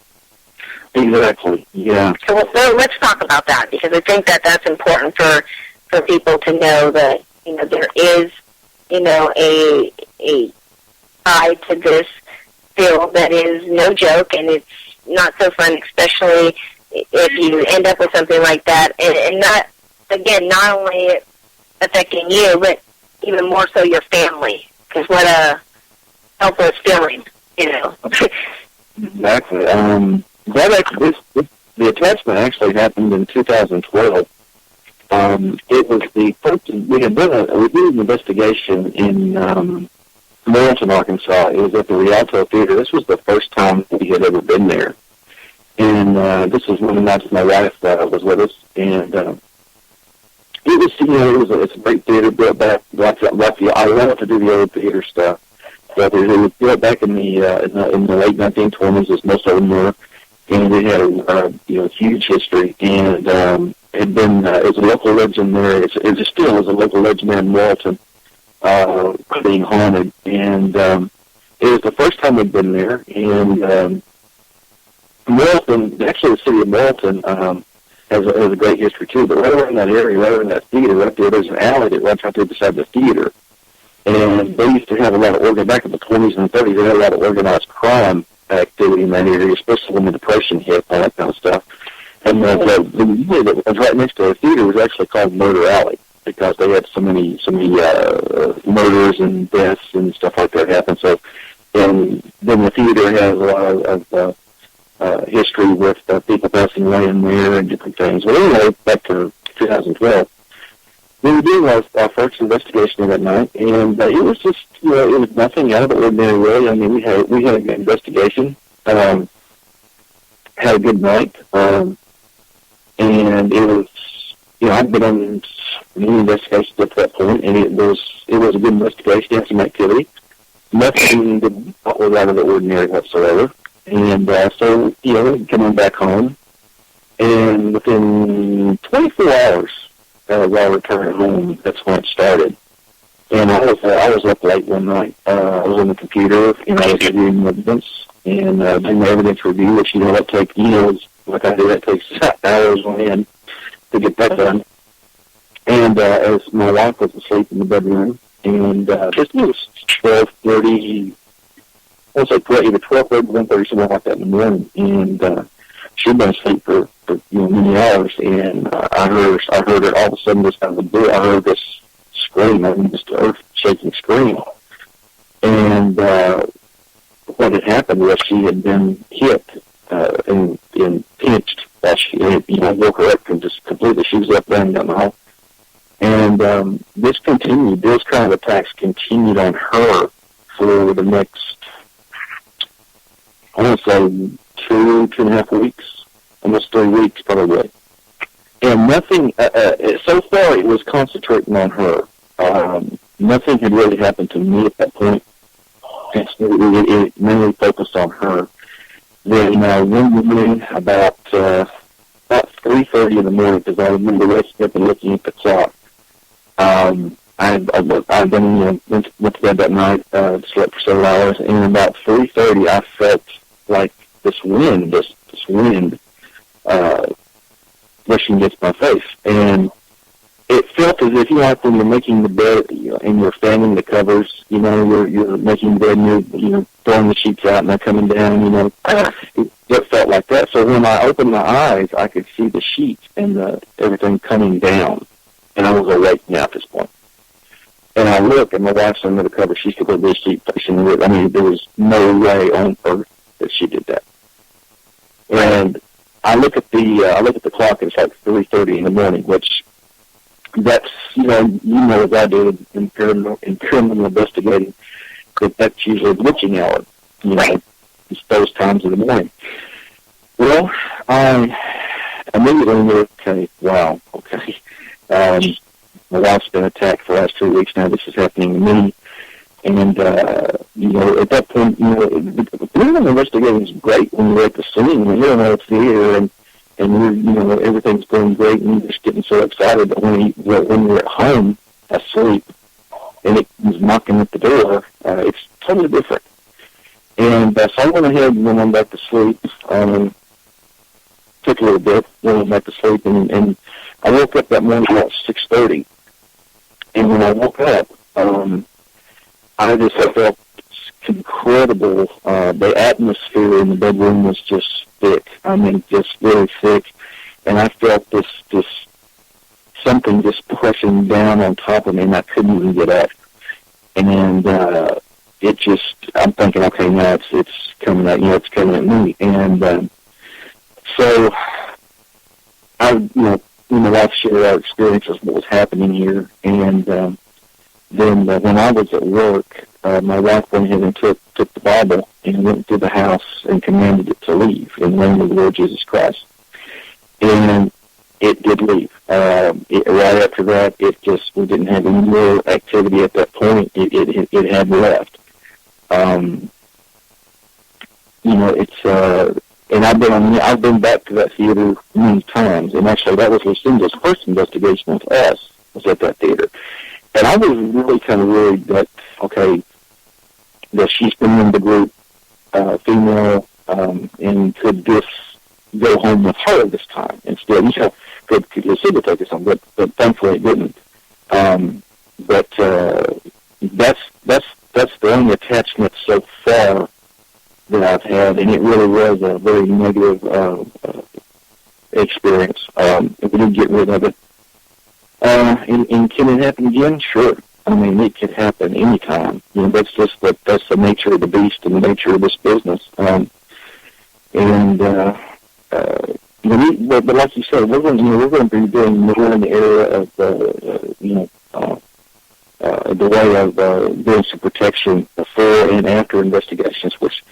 Exactly, yeah. So let's talk about that, because I think that's important for people to know that, there is, a side to this field that is no joke, and it's not so fun, especially if you end up with something like that, and not only affecting you, but even more so your family, because what a helpless feeling, Exactly. The attachment actually happened in 2012. It was the first, we did an investigation in Morrilton, Arkansas. It was at the Rialto Theater. This was the first time we had ever been there. And this was one of the nights my wife was with us, and it's a great theater built back I love to do the old theater stuff, but it was built back in the late 1920s, as most of them were, and it had huge history, and it was a local legend there. It still is a local legend there in Morrilton, being haunted, and it was the first time we'd been there, and Morrilton, actually the city of Morrilton, has a great history too, but right around that area, right around that theater, right there's an alley that runs right there beside the theater. And they used to have a lot of back in the 20s and 30s, they had a lot of organized crime activity in that area, especially when the Depression hit, all that kind of stuff. And the unit that was right next to the theater was actually called Murder Alley, because they had so many murders and deaths and stuff like that happen. So, and then the theater has a lot of history with people passing away in there and different things. Well, anyway, back to 2012. We were doing our first investigation that night, and it was just, it was nothing out of the ordinary, really. I mean, we had a good investigation, had a good night, and it was, I'd been on many investigations up to that point, and it was a good investigation, had some activity. Nothing that was out of the ordinary whatsoever. And so, coming back home, and within 24 hours while returning home, that's when it started. And I was up late one night. I was on the computer, I was reviewing evidence, and doing the evidence review, which, that takes, like I do, that takes hours on end to get that done. And as my wife was asleep in the bedroom, and this was 12:30, I was like either 12:30, 1:30, something like that in the morning, and she'd been asleep for many hours, and I heard it all of a sudden just out of the blue. I heard this scream, this earth-shaking scream, and what had happened was she had been hit and pinched. She woke her up and just completely, she was up laying down the hall, And this continued. Those kind of attacks continued on her for the next, I want to say, 2.5 weeks, almost 3 weeks probably. And nothing, so far it was concentrating on her. Nothing had really happened to me at that point. It mainly focused on her. Then one morning, about 3:30 in the morning, because I remember waking up and looking at the clock. I'd been, went to bed that night, slept for several hours, and about 3:30 I felt like this wind brushing against my face. And it felt as if, like when you're making the bed, and you're fanning the covers, you're making the bed and you're throwing the sheets out and they're coming down, it felt like that. So when I opened my eyes, I could see the sheets and everything coming down. And I was awake now at this point. And I look, and my wife's under the cover. She's completely asleep, facing the roof. I mean, there was no way on earth that she did that. And I look at the clock, and it's like 3:30 in the morning, which that's, as I do in criminal investigating, that's usually the witching hour, it's those times of the morning. Well, I immediately knew, okay, wow, okay. My wife's been attacked for the last 2 weeks now. This is happening to me. And, at that point, criminal investigating is great when you're at the scene, when you don't know it's there, and you're, everything's going great, and you're just getting so excited. But when you're at home, asleep, and it was knocking at the door, it's totally different. And so I went ahead and went back to sleep. Took a little bit, went back to sleep, and I woke up that morning about 6:30. And when I woke up, I just felt incredible. The atmosphere in the bedroom was just thick. I mean, just really thick. And I felt this something just pressing down on top of me, and I couldn't even get up. And I'm thinking, okay, now it's coming at it's coming at me. And so my wife shared our experiences, what was happening here, and then when I was at work, my wife went ahead and took the Bible and went through the house and commanded it to leave in the name of the Lord Jesus Christ. And it did leave. Right after that, we didn't have any more activity at that point. It had left. And I've been back to that theater many times, and actually that was Lucinda's first investigation with us, was at that theater. And I was really kind of worried that, okay, that she's been in the group, female, and could this go home with her this time instead? Could Lucinda take us home, but thankfully it didn't. But that's the only attachment so far that I've had, and it really was a very negative experience. If we didn't get rid of it. And can it happen again? Sure. I mean, it could happen anytime. That's the nature of the beast and the nature of this business. But like you said, we're going to be doing more in the area of the way of doing some protection before and after investigations, which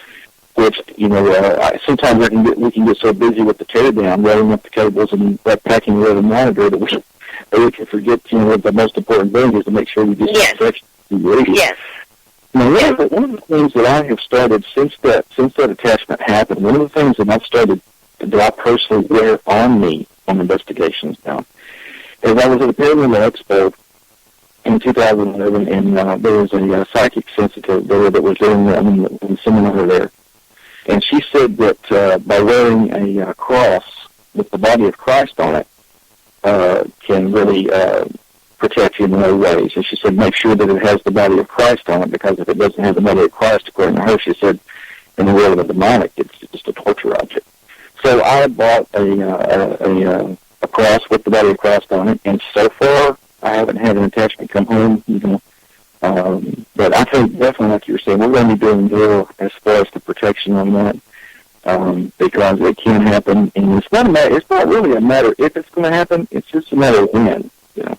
sometimes we can get so busy with the teardown, rolling up the cables and packing the other monitor that we can forget, the most important thing is to make sure we do some protection. Yes. Now, one of the things that I have started since that attachment happened, one of the things that I've started that I personally wear on me on investigations now is I was at a Paranormal Expo in 2011, and there was a psychic sensitive there that was doing the seminar there. And she said that by wearing a cross with the body of Christ on it can really protect you in other ways. And she said make sure that it has the body of Christ on it, because if it doesn't have the body of Christ, according to her, she said, in the world of the demonic, it's just a torture object. So I bought a cross with the body of Christ on it, and so far I haven't had an attachment come home, but I think definitely, like you were saying, we're going to be doing more as far as the protection on that, because it can happen, and it's not really a matter if it's going to happen. It's just a matter of when.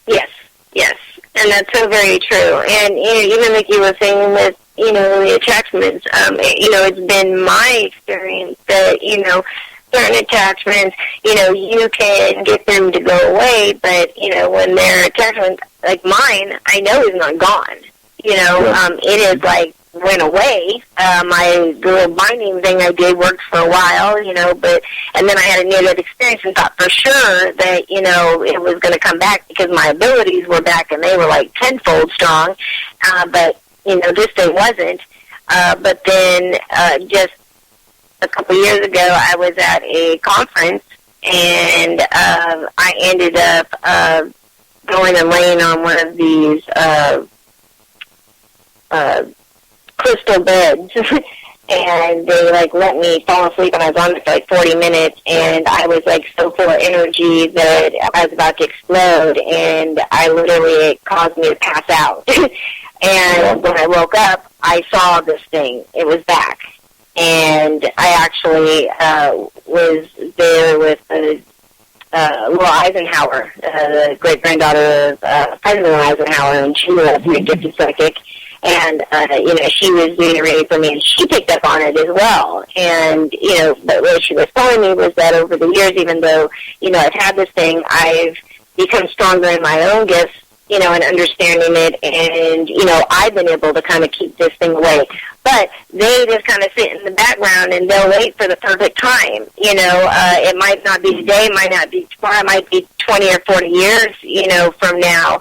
Yes. Yes, and that's so very true. And even like you were saying with, the attachments, it's been my experience that, certain attachments, you can get them to go away, but, when they're attachments like mine, I know is not gone. It is like went away. My little binding thing I did worked for a while, and then I had a near-death experience and thought for sure that, it was going to come back because my abilities were back and they were like tenfold strong. But, this thing wasn't. But then just a couple years ago, I was at a conference and I ended up going and laying on one of these crystal beds, and they let me fall asleep, and I was on it for 40 minutes, and I was so full of energy that I was about to explode, and it caused me to pass out. And when I woke up, I saw this thing. It was back, and I actually was there with Laura Eisenhower, the great-granddaughter of President Eisenhower, and she was a very gifted psychic. And, she was doing a reading for me, and she picked up on it as well. And, but what she was telling me was that over the years, even though, I've had this thing, I've become stronger in my own gifts, and understanding it, and, I've been able to kind of keep this thing away. But they just kind of sit in the background, and they'll wait for the perfect time. It might not be today, it might not be tomorrow, it might be 20 or 40 years, from now.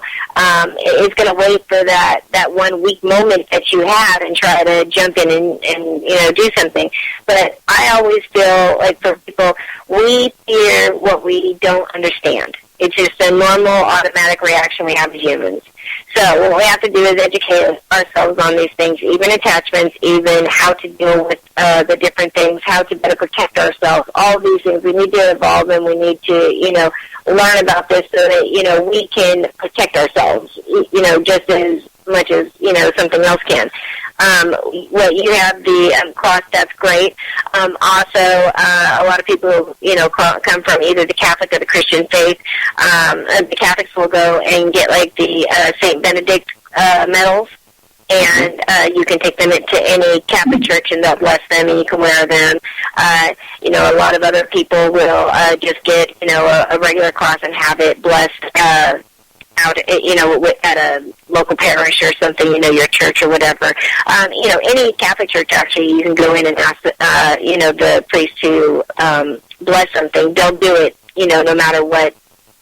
It's going to wait for that 1 week moment that you have and try to jump in and do something. But I always feel like for people, we fear what we don't understand. It's just a normal, automatic reaction we have as humans. So what we have to do is educate ourselves on these things, even attachments, even how to deal with the different things, how to better protect ourselves, all of these things. We need to evolve, and we need to, learn about this so that, we can protect ourselves, just as much as, something else can. What you have the cross, that's great. Also, a lot of people, come from either the Catholic or the Christian faith. The Catholics will go and get the St. Benedict medals, and you can take them to any Catholic church and they'll bless them, and you can wear them. A lot of other people will just get, a regular cross and have it blessed out, at a local parish or something, your church or whatever. Any Catholic church, actually, you can go in and ask, the priest to bless something. They'll do it, no matter what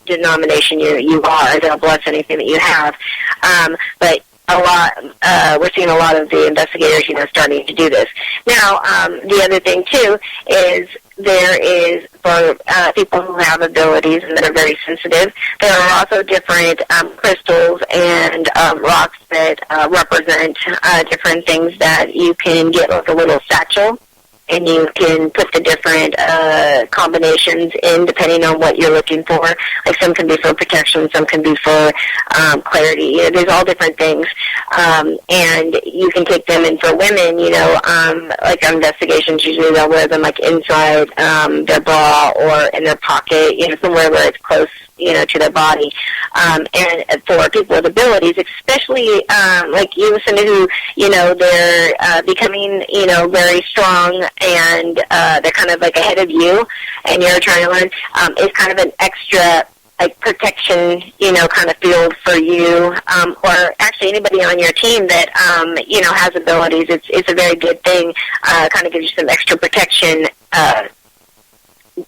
denomination you are. They'll bless anything that you have. But we're seeing a lot of the investigators, starting to do this. Now, the other thing, too, is there is, for people who have abilities and that are very sensitive, there are also different crystals and rocks that represent different things that you can get a little satchel, and you can put the different combinations in depending on what you're looking for. Some can be for protection, some can be for clarity. There's all different things. And you can take them in for women, investigations, usually they'll wear them inside their bra or in their pocket, somewhere where it's close, to their body. And for people with abilities, especially like you, somebody who, they're becoming, very strong, and they're kind of ahead of you, and you're trying to learn, it's kind of an extra protection, kind of field for you, or actually anybody on your team that, has abilities. It's a very good thing, kind of gives you some extra protection,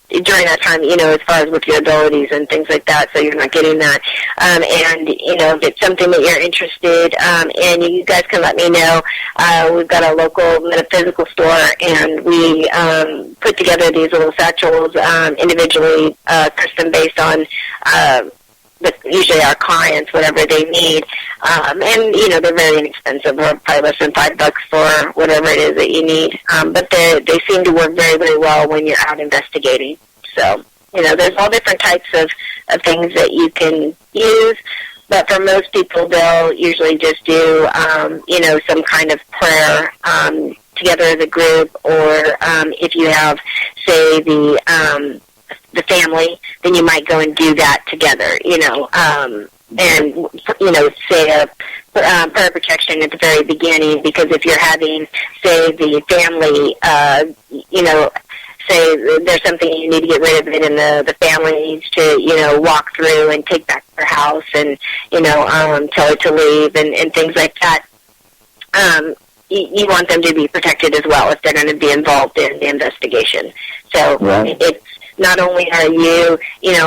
during that time, as far as with your abilities and things like that, so you're not getting that. And, if it's something that you're interested in, you guys can let me know. We've got a local metaphysical store, and we put together these little satchels individually, custom based on usually our clients, whatever they need. And, they're very inexpensive. They're probably less than $5 for whatever it is that you need. But they seem to work very, very well when you're out investigating. So, there's all different types of things that you can use. But for most people, they'll usually just do, some kind of prayer together as a group. Or if you have, say, the family, then you might go and do that together, and say a prayer protection at the very beginning, because if you're having, say, the family, say there's something you need to get rid of it, and the family needs to, walk through and take back their house and, tell it to leave and things like that. You want them to be protected as well if they're going to be involved in the investigation. So it's not only are you,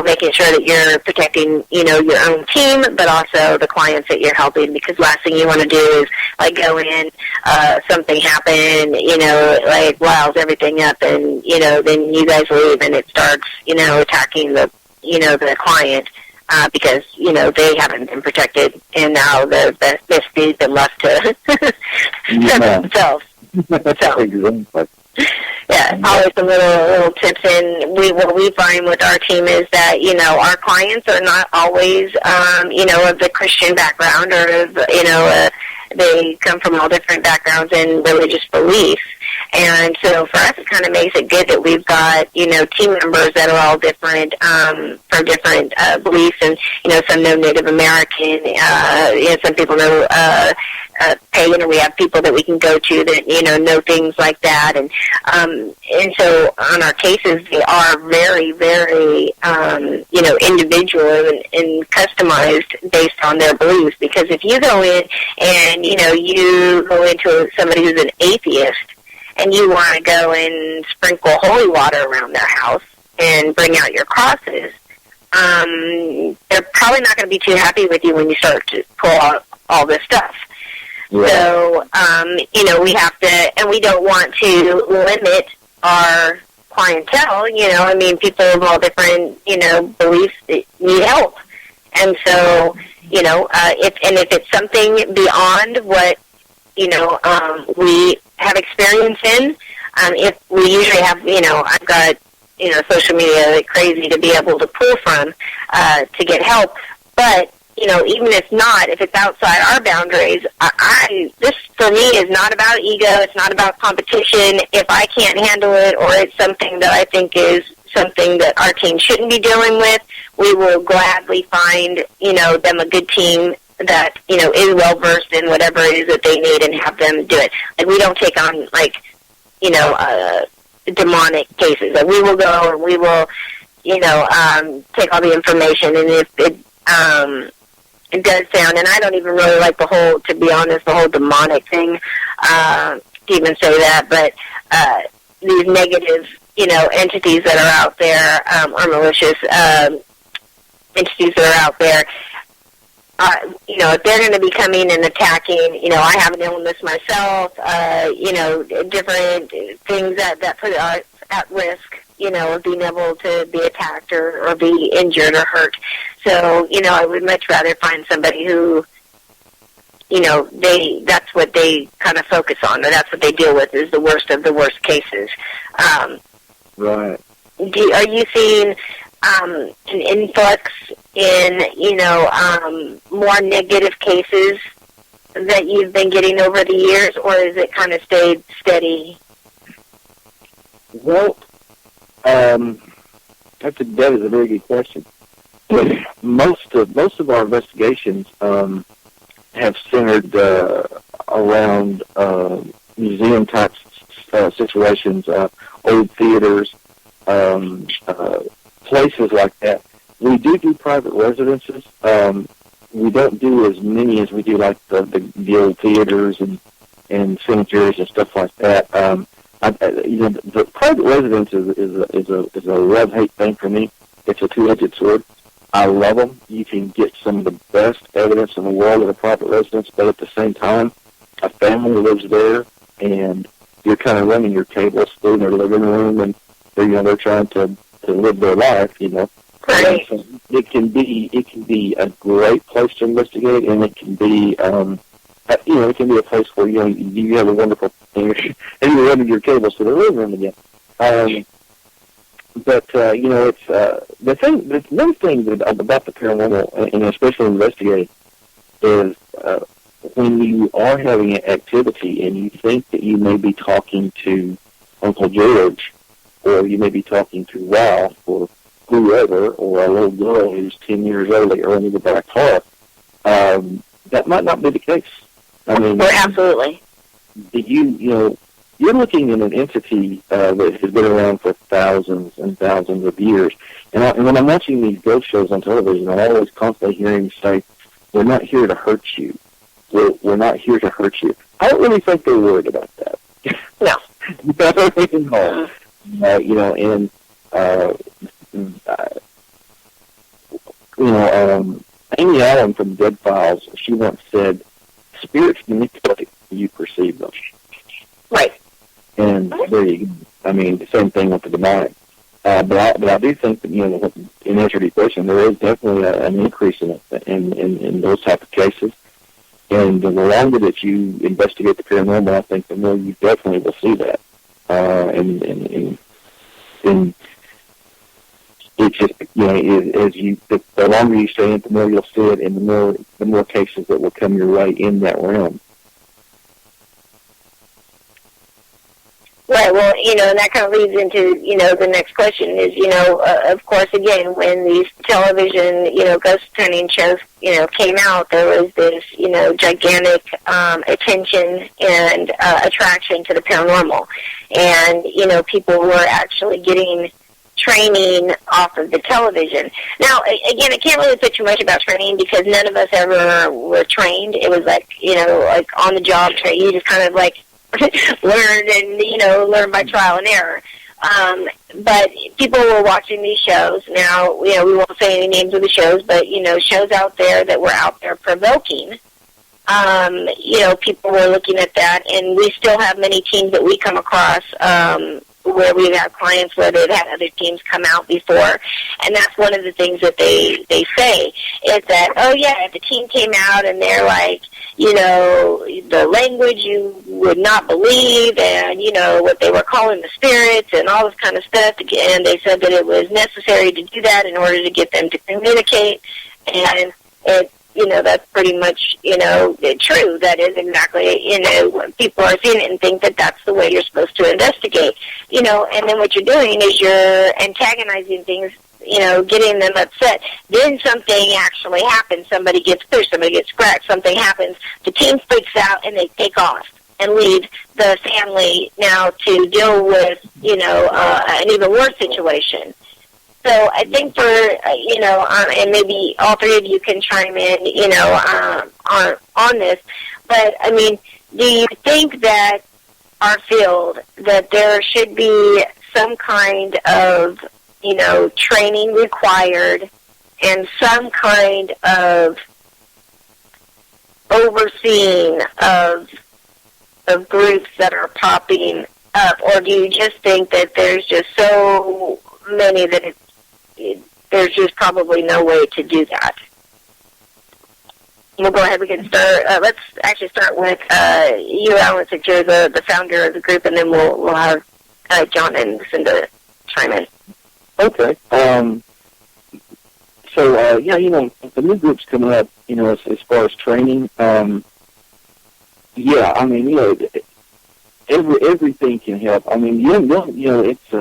making sure that you're protecting, your own team, but also the clients that you're helping, because last thing you want to do is, like, go in, something happened, like, wows everything up, and, then you guys leave and it starts, attacking the client, because, they haven't been protected, and now they've been left to themselves. So, yeah, always some little tips. And what we find with our team is that, our clients are not always, of the Christian background, or, they come from all different backgrounds and religious beliefs. And so for us, it kind of makes it good that we've got, team members that are all different, from different beliefs. And, some know Native American, some people know pagan, and we have people that we can go to that, know things like that. And so on our cases, they are very, very, individual and customized based on their beliefs. Because if you go in and, you go into somebody who's an atheist, and you want to go and sprinkle holy water around their house and bring out your crosses, they're probably not going to be too happy with you when you start to pull out all this stuff. Yeah. So, we have to, and we don't want to limit our clientele. People of all different, beliefs need help. And so, if it's something beyond what, we have experience in, if we usually have, I've got, social media like crazy to be able to pull from, to get help. But, even if not, if it's outside our boundaries, this for me is not about ego. It's not about competition. If I can't handle it, or it's something that I think is something that our team shouldn't be dealing with, we will gladly find, them a good team that, is well-versed in whatever it is that they need, and have them do it. Like, we don't take on, like, demonic cases. Like, we will go and we will, take all the information, and if it does sound, and I don't even really like to be honest, the whole demonic thing, to even say that, but these negative, entities that are out there, or malicious entities that are out there, if they're going to be coming and attacking, I have an illness myself, different things that put us at risk, of being able to be attacked or be injured or hurt. So, I would much rather find somebody who, that's what they kind of focus on, or that's what they deal with, is the worst of the worst cases. Right. Are you seeing an influx in, more negative cases that you've been getting over the years, or has it kind of stayed steady? Well, that is a very good question. Most of our investigations have centered around museum type situations, old theaters, places like that. We do private residences. We don't do as many as we do like the old theaters and cemeteries and stuff like that. The private residence is a love-hate thing for me. It's a two-edged sword. I love them. You can get some of the best evidence in the world at a private residence, but at the same time, a family lives there, and you're kind of running your tables through their living room, and they're trying to live their life, Right. So it can be a great place to investigate, and it can be it can be a place where you have a wonderful thing, and you're running your cables to the living room again. But it's the one thing about the paranormal, and especially investigating, is when you are having an activity and you think that you may be talking to Uncle George, or you may be talking to Ralph, or whoever, or a little girl who's 10 years old that you're under the back car, that might not be the case. I mean, absolutely. You're looking at an entity that has been around for thousands and thousands of years. And when I'm watching these ghost shows on television, I'm always constantly hearing say, "We're not here to hurt you. We're not here to hurt you." I don't really think they're worried about that. No. Amy Allen from Dead Files, she once said, "Spirits manipulate how you perceive them." Right. And there you go. I mean, the same thing with the demonic. But I do think that, in answer to your question, there is definitely an increase in those type of cases. And the longer that you investigate the paranormal, I think the more you definitely will see that. And it's just, the longer you stay in, the more you'll see it, and the more cases that will come your way in that realm. Right, well, and that kind of leads into, the next question is, of course, again, when these television, ghost hunting shows, came out, there was this, gigantic attention and attraction to the paranormal. And, people were actually getting training off of the television. Now, again, I can't really say too much about training because none of us ever were trained. It was like, like on-the-job training. You just kind of like learn and, learn by trial and error. But people were watching these shows. Now, we won't say any names of the shows, but, shows out there that were out there provoking. People were looking at that, and we still have many teams that we come across where we've had clients where they've had other teams come out before, and that's one of the things that they say is that, oh yeah, the team came out and they're like, the language you would not believe, and what they were calling the spirits and all this kind of stuff, and they said that it was necessary to do that in order to get them to communicate, and that's pretty much, true. That is exactly, what people are seeing it and think that that's the way you're supposed to investigate, and then what you're doing is you're antagonizing things, getting them upset. Then something actually happens. Somebody gets pushed, somebody gets scratched, something happens. The team freaks out and they take off and leave the family now to deal with, an even worse situation. So I think for, and maybe all three of you can chime in, on this, but, I mean, do you think that our field, that there should be some kind of, training required and some kind of overseeing of groups that are popping up, or do you just think that there's just so many that there's just probably no way to do that? We'll go ahead. We can start. Let's actually start with you, Alan, since you're the founder of the group, and then we'll have John and Lucinda chime in. Okay. The new group's coming up, as far as training. Everything can help. I mean, it's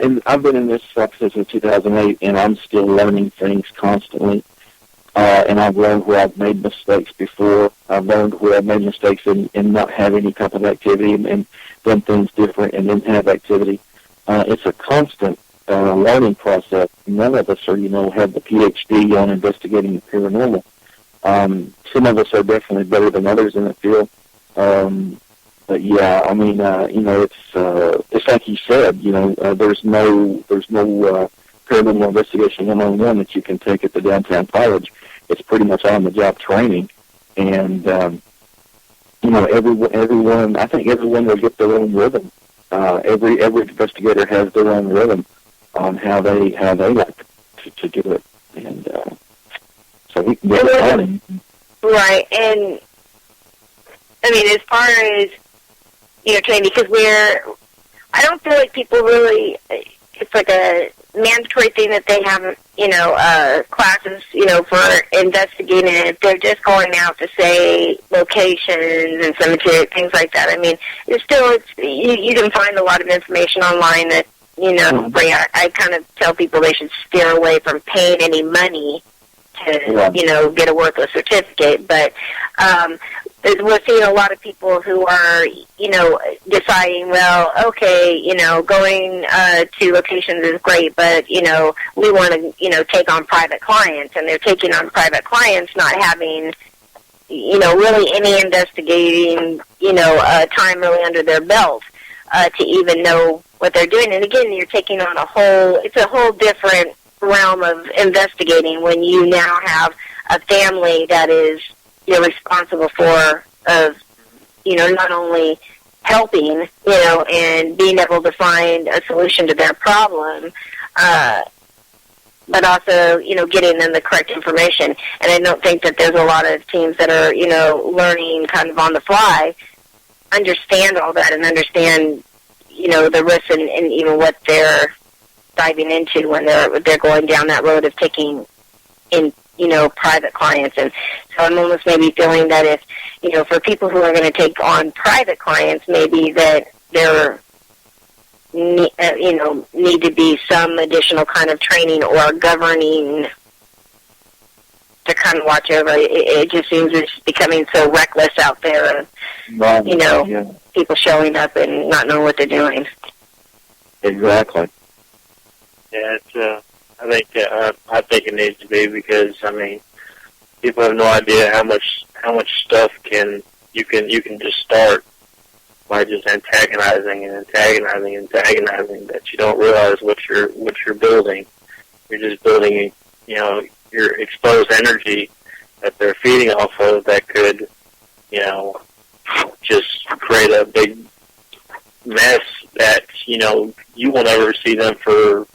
and I've been in this since 2008, and I'm still learning things constantly. And I've learned where I've made mistakes before. I've learned where I've made mistakes and not have any type of activity and done things different and then have activity. It's a constant learning process. None of us are, have the PhD on investigating the paranormal. Some of us are definitely better than others in the field. But yeah, I mean, it's like you said, there's no paranormal investigation 101 that you can take at the downtown college. It's pretty much on-the-job training, and everyone. I think everyone will get their own rhythm. Every investigator has their own rhythm on how they like to do it, and so we can get it done. Right, and I mean, as far as training, because I don't feel like people really. It's like a mandatory thing that they have, classes, for investigating it. If they're just going out to say locations and cemetery, things like that. I mean, you can find a lot of information online that, I kind of tell people they should steer away from paying any money to, get a worthless certificate. But we're seeing a lot of people who are, deciding, well, okay, going to locations is great, but, we want to, take on private clients, and they're taking on private clients not having, really any investigating, time really under their belt to even know what they're doing. And again, you're taking on it's a whole different realm of investigating when you now have a family that is you're responsible for, not only helping, and being able to find a solution to their problem, but also, getting them the correct information. And I don't think that there's a lot of teams that are, learning kind of on the fly, understand all that and understand, the risks and even what they're diving into when they're going down that road of taking in, private clients. And so I'm almost maybe feeling that if, for people who are going to take on private clients, maybe that there, need to be some additional kind of training or governing to kind of watch over. It just seems it's becoming so reckless out there, people showing up and not knowing what they're doing. Exactly. Yeah, it's, I think it needs to be, because people have no idea how much stuff you can just start by just antagonizing that you don't realize what you're building. You're just building, your exposed energy that they're feeding off of that could, just create a big mess that, you will never see them for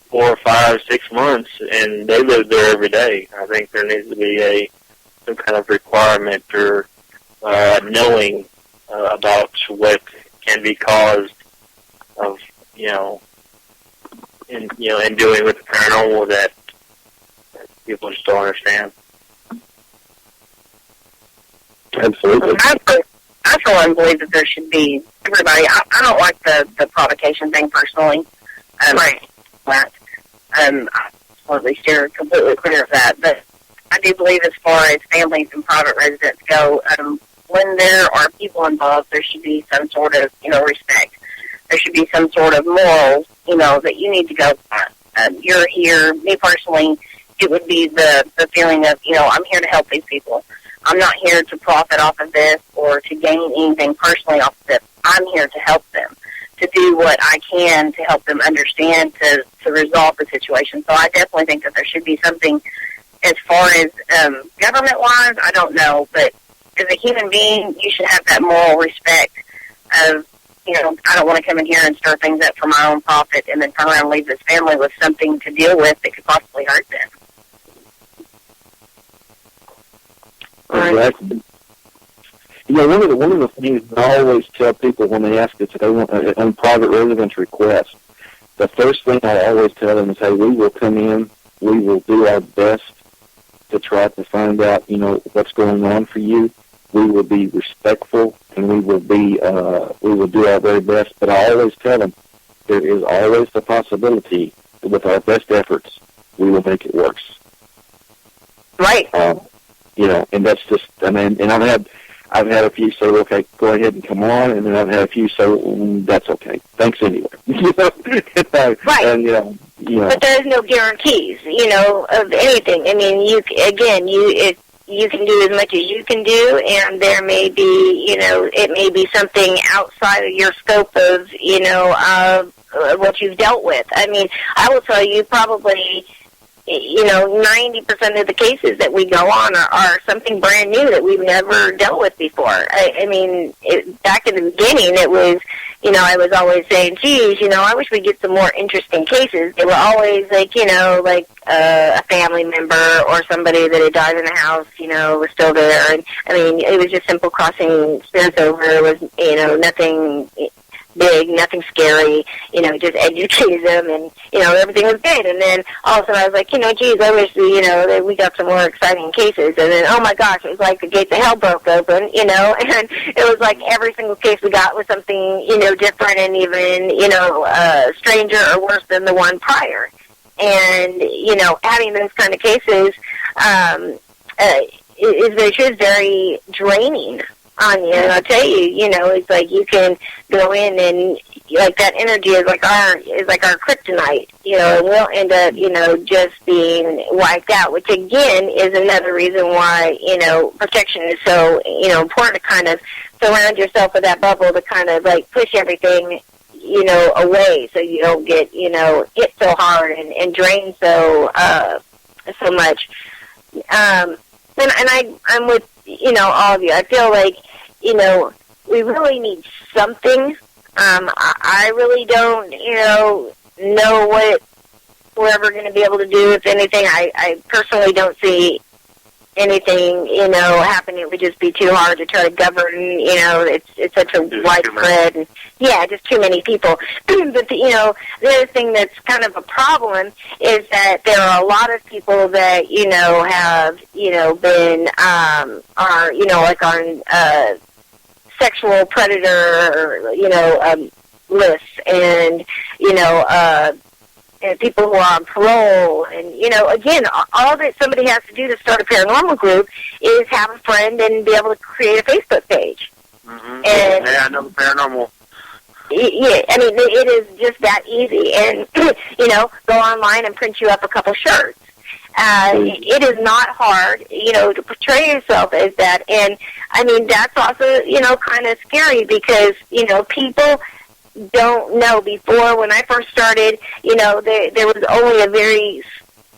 4 or 5, 6 months, and they live there every day. I think there needs to be some kind of requirement or knowing about what can be caused of, in dealing with the paranormal that people just don't understand. Absolutely. I for one believe that there should be everybody. I don't like the provocation thing personally. Right. I'm absolutely completely clear of that. But I do believe, as far as families and private residents go, when there are people involved, there should be some sort of, respect. There should be some sort of morals, that you need to go by. You're here. Me personally, it would be the feeling of, I'm here to help these people. I'm not here to profit off of this or to gain anything personally off of this. I'm here to help them, to do what I can to help them understand, to resolve the situation. So I definitely think that there should be something. As far as government-wise, I don't know, but as a human being, you should have that moral respect of, I don't want to come in here and stir things up for my own profit and then turn around and leave this family with something to deal with that could possibly hurt them. Exactly. One of the things that I always tell people when they ask us if they want a private residence request, the first thing I always tell them is, hey, we will come in, we will do our best to try to find out, what's going on for you. We will be respectful, and we will do our very best. But I always tell them there is always the possibility that with our best efforts, we will make it worse. Right. And that's just, and I've had a few say, okay, go ahead and come on, and then I've had a few say, that's okay. Thanks anyway. Right. And, But there's no guarantees, of anything. I mean, you can do as much as you can do, and there may be, it may be something outside of your scope of, what you've dealt with. I mean, I will tell you probably, 90% of the cases that we go on are something brand new that we've never dealt with before. I mean, back in the beginning, it was, I was always saying, geez, I wish we'd get some more interesting cases. They were always like, a family member or somebody that had died in the house, was still there. And, I mean, it was just simple crossing spirits over. It was, nothing big, nothing scary, just educated them, and, everything was good. And then all of a sudden I was like, geez, I wish, that we got some more exciting cases. And then, oh my gosh, it was like the gates of hell broke open, and it was like every single case we got was something, different and even, stranger or worse than the one prior. and, you know, having those kind of cases is very draining on you. And I'll tell you, you know, it's like you can go in and, like, that energy is like our kryptonite, you know, and we'll end up, you know, just being wiped out, which, again, is another reason why, you know, protection is so, you know, important to kind of surround yourself with that bubble to kind of, like, push everything, you know, away so you don't get, you know, hit so hard and drained so much. And I'm with, you know, all of you. I feel like, you know, we really need something. I really don't, you know what we're ever going to be able to do, if anything. I personally don't see anything, you know, happening. It would just be too hard to try to govern, you know, it's such a widespread, and, yeah, just too many people. But, you know, the other thing that's kind of a problem is that there are a lot of people that, you know, have, you know, been, are, you know, like on, sexual predator, you know, lists, and, you know, and people who are on parole, and, you know, again, all that somebody has to do to start a paranormal group is have a friend and be able to create a Facebook page. Mm-hmm. And, yeah, I know the paranormal. Yeah, I mean, it is just that easy, and, you know, go online and print you up a couple shirts. It is not hard, you know, to portray yourself as that. And, I mean, that's also, you know, kind of scary because, you know, people don't know. Before, when I first started, you know, there was only a very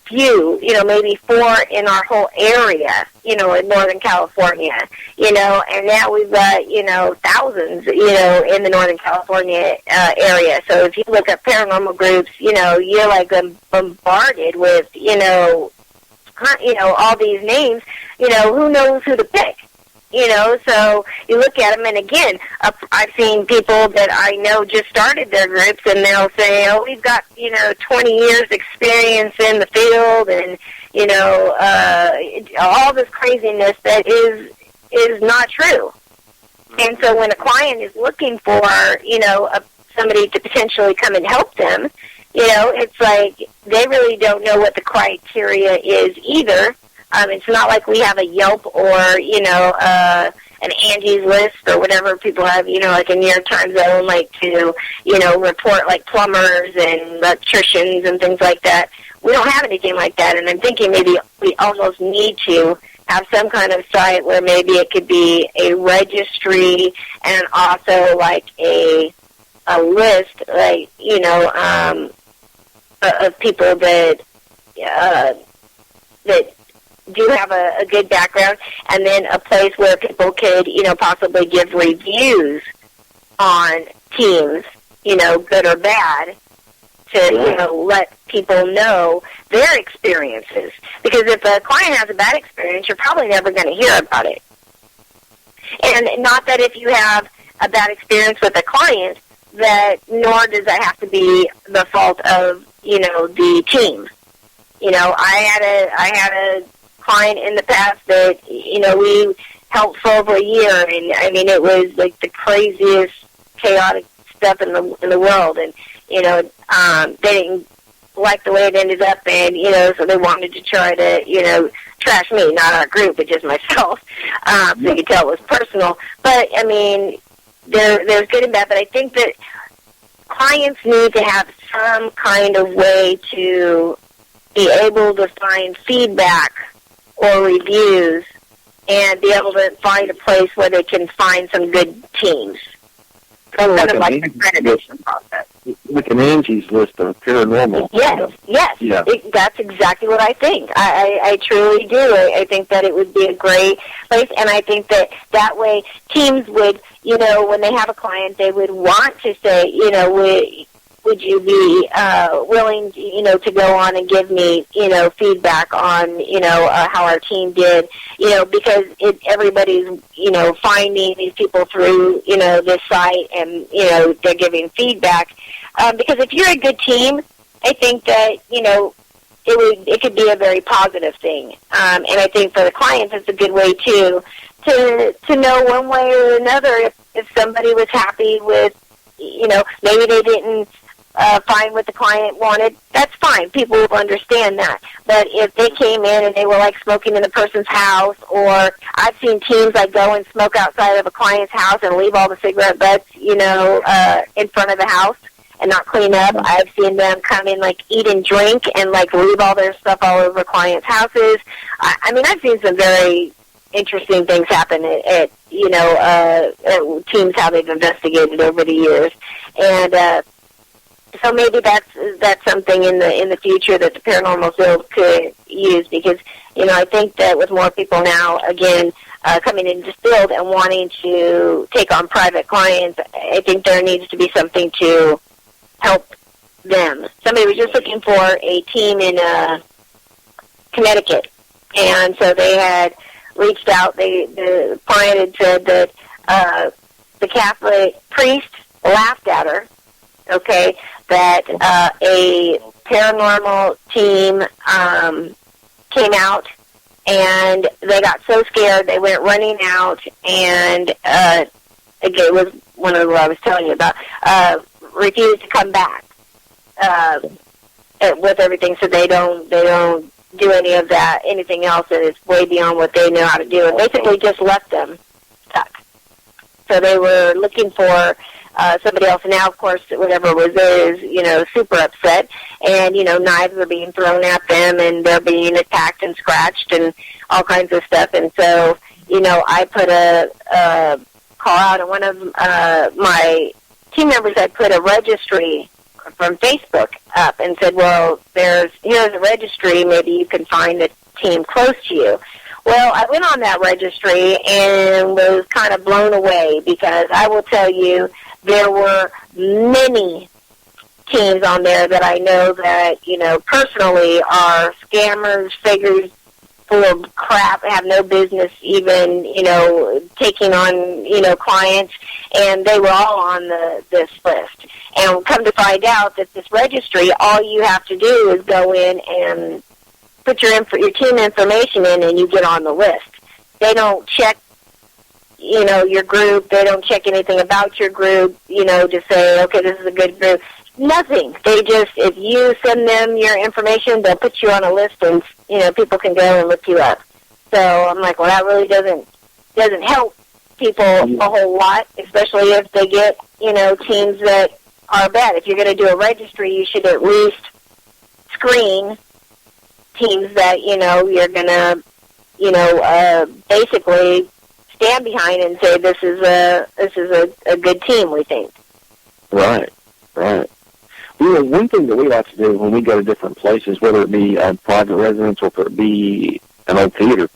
few, you know, maybe 4 in our whole area, you know, in Northern California, you know, and now we've got, you know, thousands, you know, in the Northern California area. So if you look at paranormal groups, you know, you're like bombarded with, you know, all these names, you know, who knows who to pick? You know, so you look at them, and again, I've seen people that I know just started their groups, and they'll say, oh, we've got, you know, 20 years experience in the field, and, you know, all this craziness that is not true. And so when a client is looking for, you know, somebody to potentially come and help them, you know, it's like they really don't know what the criteria is either. It's not like we have a Yelp or, you know, an Angie's List or whatever people have, you know, like a New York Time Zone, like to, you know, report like plumbers and electricians and things like that. We don't have anything like that, and I'm thinking maybe we almost need to have some kind of site where maybe it could be a registry and also like a list, like, you know, of people that do have a good background, and then a place where people could, you know, possibly give reviews on teams, you know, good or bad, to, you know, let people know their experiences. Because if a client has a bad experience, you're probably never going to hear about it. And not that if you have a bad experience with a client, that nor does that have to be the fault of, you know, the team. You know, I had a client in the past that, you know, we helped for over a year, and I mean, it was like the craziest chaotic stuff in the world, and, you know, they didn't like the way it ended up, and, you know, so they wanted to try to, you know, trash me, not our group, but just myself. So you could tell it was personal. But I mean, there's good and bad, but I think that clients need to have some kind of way to be able to find feedback or reviews and be able to find a place where they can find some good teams. Kind of like the accreditation process. Like an Angie's List of paranormal. Yes. Yeah. That's exactly what I think. I truly do. I think that it would be a great place, and I think that way teams would, you know, when they have a client, they would want to say, you know, would you be willing, you know, to go on and give me, you know, feedback on, you know, how our team did, you know, because everybody's, you know, finding these people through, you know, this site, and, you know, they're giving feedback. Because if you're a good team, I think that, you know, it could be a very positive thing. And I think for the clients, it's a good way too to know one way or another if somebody was happy with, you know, maybe they didn't find what the client wanted, that's fine. People will understand that. But if they came in and they were, like, smoking in the person's house, or I've seen teams, like, go and smoke outside of a client's house and leave all the cigarette butts, in front of the house and not clean up. I've seen them come in, like, eat and drink and, like, leave all their stuff all over clients' houses. I mean, I've seen some very interesting things happen at teams, how they've investigated over the years. And so maybe that's something in the future that the paranormal field could use, because, I think that with more people now, again, coming into this field and wanting to take on private clients, I think there needs to be something to help them. Somebody was just looking for a team in Connecticut, and so they had reached out. The client had said that the Catholic priest laughed at her, okay, that a paranormal team came out, and they got so scared they went running out, and again, it was one of what I was telling you about, refused to come back with everything, so they don't do anything else that is way beyond what they know how to do, and basically just left them stuck. So they were looking for somebody else. Now, of course, whatever was there is, super upset, and, knives are being thrown at them, and they're being attacked and scratched and all kinds of stuff. And so, I put a call out, and one of my team members, I put a registry from Facebook up and said, well, here's a registry, maybe you can find a team close to you. Well, I went on that registry and was kind of blown away, because I will tell you, there were many teams on there that I know that, personally are scammers, figures full of crap, have no business even, taking on, clients, and they were all on this list. And come to find out that this registry, all you have to do is go in and put your team information in, and you get on the list. They don't check, your group. They don't check anything about your group, to say, okay, this is a good group. Nothing. They just, if you send them your information, they'll put you on a list, and, people can go and look you up. So I'm like, well, that really doesn't help people a whole lot, especially if they get, teams that are bad. If you're going to do a registry, you should at least screen teams that, you're going to, basically stand behind and say, this is a good team, we think. Right. One thing that we like to do when we go to different places, whether it be a private residence or if it be an old theater,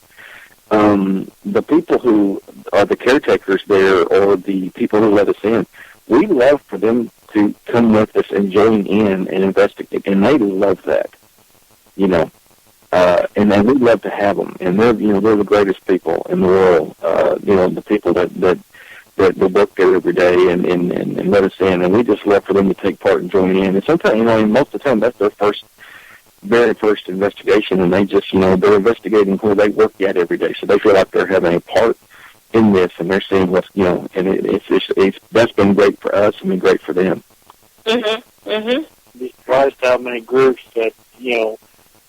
the people who are the caretakers there, or the people who let us in, we love for them to come with us and join in and investigate, and they love that, and we love to have them, and they're the greatest people in the world, the people that work there every day and let us in, and we just love for them to take part and join in. And sometimes, most of the time, that's their very first investigation, and they just, they're investigating where they work at every day, so they feel like they're having a part in this, and they're seeing what's, and it's that's been great for us and been great for them. Be surprised how many groups that,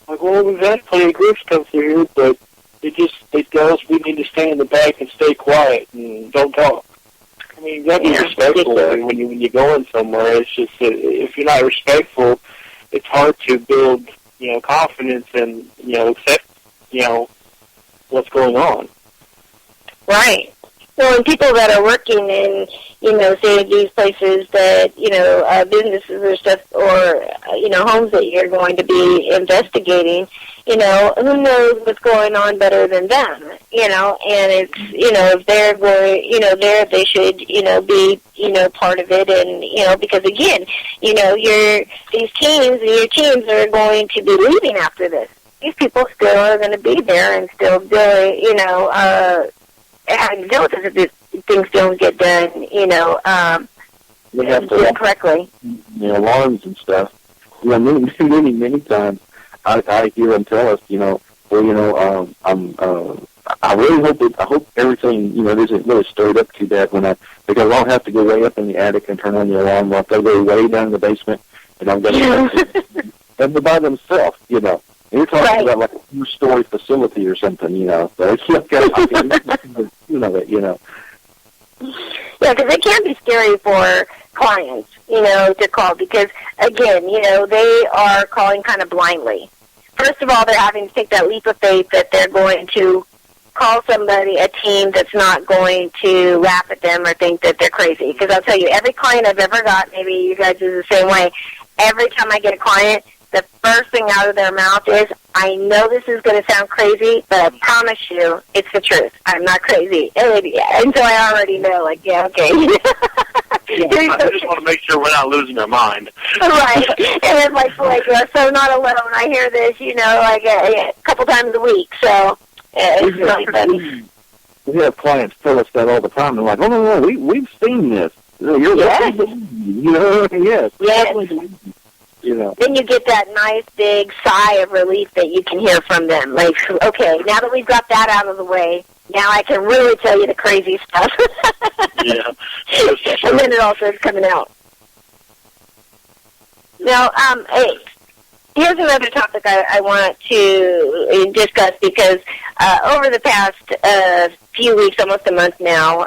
like, well, we've had plenty of groups come through here, but they tell us we need to stay in the back and stay quiet and don't talk. I mean, you got to be respectful when you go in somewhere. It's just that if you're not respectful, it's hard to build, confidence and, accept, what's going on. Right. Well, and people that are working in, say these places that, businesses or stuff, or, homes that you're going to be investigating, who knows what's going on better than them, and it's, if they're going, they should, be, part of it, and, because again, these teams and your teams are going to be leaving after this. These people still are going to be there and still do, having to deal with this if things don't get done, we have to correctly. Alarms and stuff. Many times I hear them tell us, I really hope everything, isn't really stirred up too bad because I'll have to go way up in the attic and turn on the alarm. I'll have to go way down in the basement and I'm going to and they're by themselves, you know. And you're talking about like a 2-story facility or something, you know. So it's like, you know. Yeah, because it can be scary for clients, you know, to call because, again, you know, they are calling kind of blindly. First of all, they're having to take that leap of faith that they're going to call somebody, a team that's not going to laugh at them or think that they're crazy. Because I'll tell you, every client I've ever got, maybe you guys do the same way, every time I get a client, the first thing out of their mouth is, I know this is going to sound crazy, but I promise you it's the truth. I'm not crazy. And so I already know, like, yeah, okay. I just want to make sure we're not losing our mind. Right. And it's like, boy, you're so not alone. I hear this, you know, like a couple times a week. So it's really funny. We have clients tell us that all the time. They're like, oh, no, we've seen this. You're yes. You know, yes. You know. Then you get that nice big sigh of relief that you can hear from them. Like, okay, now that we've got that out of the way, now I can really tell you the crazy stuff. Yeah. And then it all starts coming out. Now, hey, here's another topic I want to discuss because over the past few weeks, almost a month now,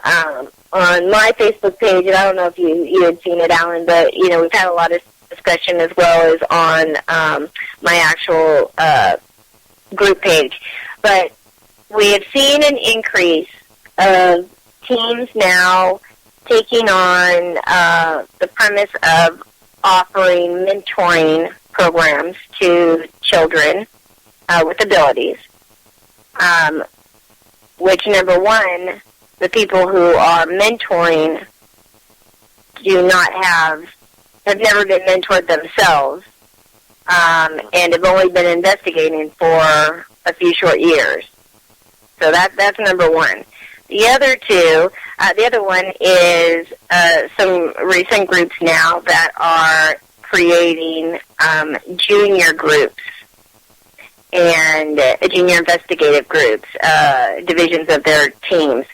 on my Facebook page, and I don't know if you had seen it, Alan, but, you know, we've had a lot of discussion as well as on my actual group page. But we have seen an increase of teams now taking on the premise of offering mentoring programs to children with abilities, which, number one, the people who are mentoring do not have never been mentored themselves, and have only been investigating for a few short years. So that's number one. The other two, the other one is some recent groups now that are creating junior groups and junior investigative groups, divisions of their teams.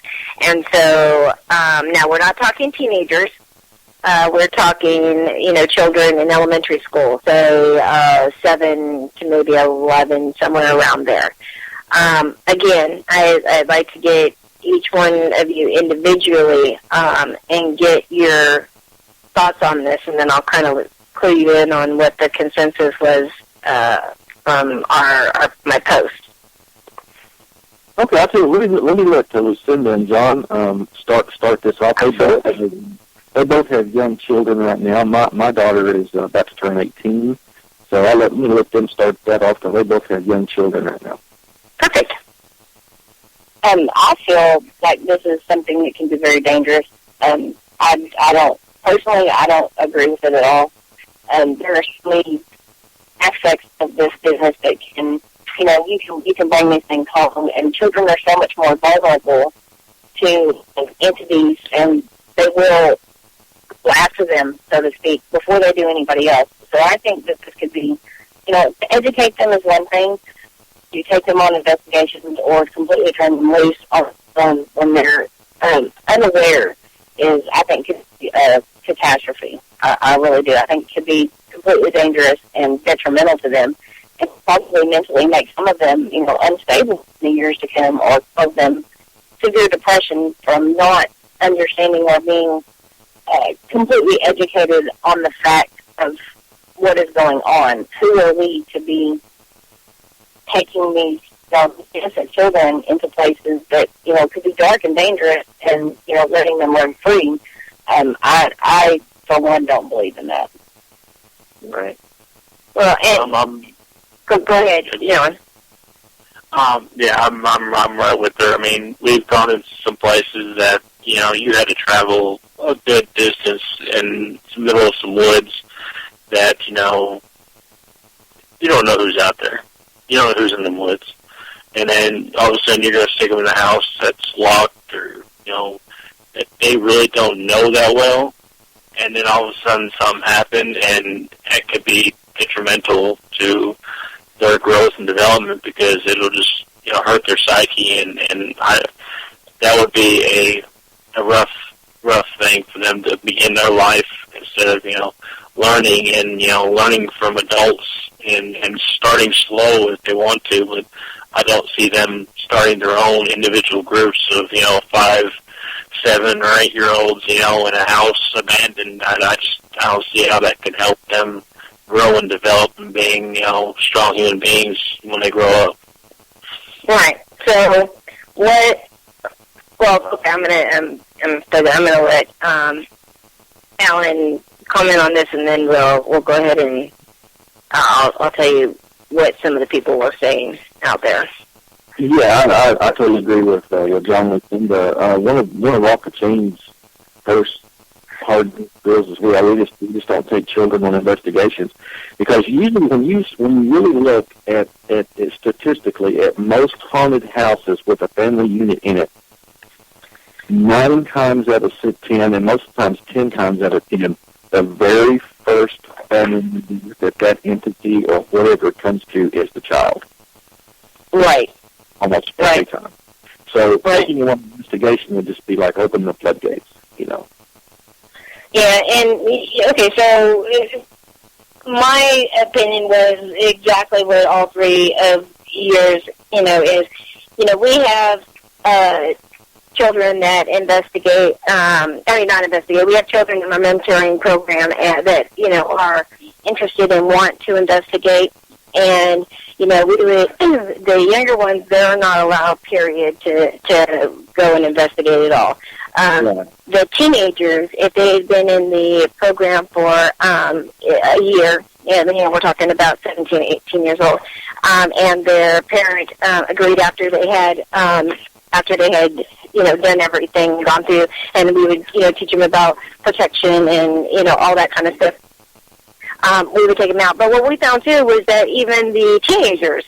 And so now we're not talking teenagers. We're talking, you know, children in elementary school, say 7 to maybe 11, somewhere around there. Again, I'd like to get each one of you individually and get your thoughts on this, and then I'll kind of clue you in on what the consensus was from my post. Okay, I'll tell you, let me let Lucinda and John start this off. They both have young children right now. My daughter is about to turn 18, so let me let them start that off because they both have young children right now. Perfect. I feel like this is something that can be very dangerous. I don't agree with it at all. There are so many aspects of this business that can, you know, you can bring these things home, and children are so much more vulnerable to entities, and they will go after them, so to speak, before they do anybody else. So I think that this could be, you know, to educate them is one thing. You take them on investigations or completely turn them loose when they're unaware is, I think, could be a catastrophe. I really do. I think it could be completely dangerous and detrimental to them, and probably mentally make some of them, you know, unstable in the years to come, or cause them severe depression from not understanding or being completely educated on the fact of what is going on. Who are we to be taking these innocent children into places that, you know, could be dark and dangerous, and, you know, letting them run free? I for one, don't believe in that. Right. Well, and go ahead, John. Yeah, I'm right with her. I mean, we've gone into some places that, you know, you had to travel a good distance in the middle of some woods that, you know, you don't know who's out there. You don't know who's in the woods. And then all of a sudden you're going to stick them in a house that's locked, or, you know, that they really don't know that well. And then all of a sudden something happened, and it could be detrimental to their growth and development because it'll just, you know, hurt their psyche, and that would be a rough thing for them to begin their life instead of, you know, learning and, learning from adults and starting slow if they want to. But I don't see them starting their own individual groups of, 5, 7, or 8-year-olds, in a house abandoned. I don't see how that could help them grow and develop and being, strong human beings when they grow up. Right. So okay, I'm gonna let Alan comment on this, and then we'll go ahead and I'll tell you what some of the people were saying out there. Yeah, I totally agree with John mentioned. One of Walker Chain's first hard deals is we just don't take children on investigations, because usually when you really look at statistically at most haunted houses with a family unit in it, 9 times out of 10, and most times 10 times out of 10, the very first family that entity or whatever it comes to is the child. Right. Almost every time. So taking one investigation would just be like opening the floodgates, Yeah, and okay, so my opinion was exactly what all three of yours, is, we have children that investigate, not investigate, we have children in our mentoring program that, are interested and want to investigate, and, the younger ones, they're not allowed, period, to go and investigate at all. The teenagers, if they've been in the program for a year, we're talking about 17, 18 years old, and their parent agreed after they had done everything, gone through, and we would, teach them about protection and, all that kind of stuff. We would take them out. But what we found, too, was that even the teenagers,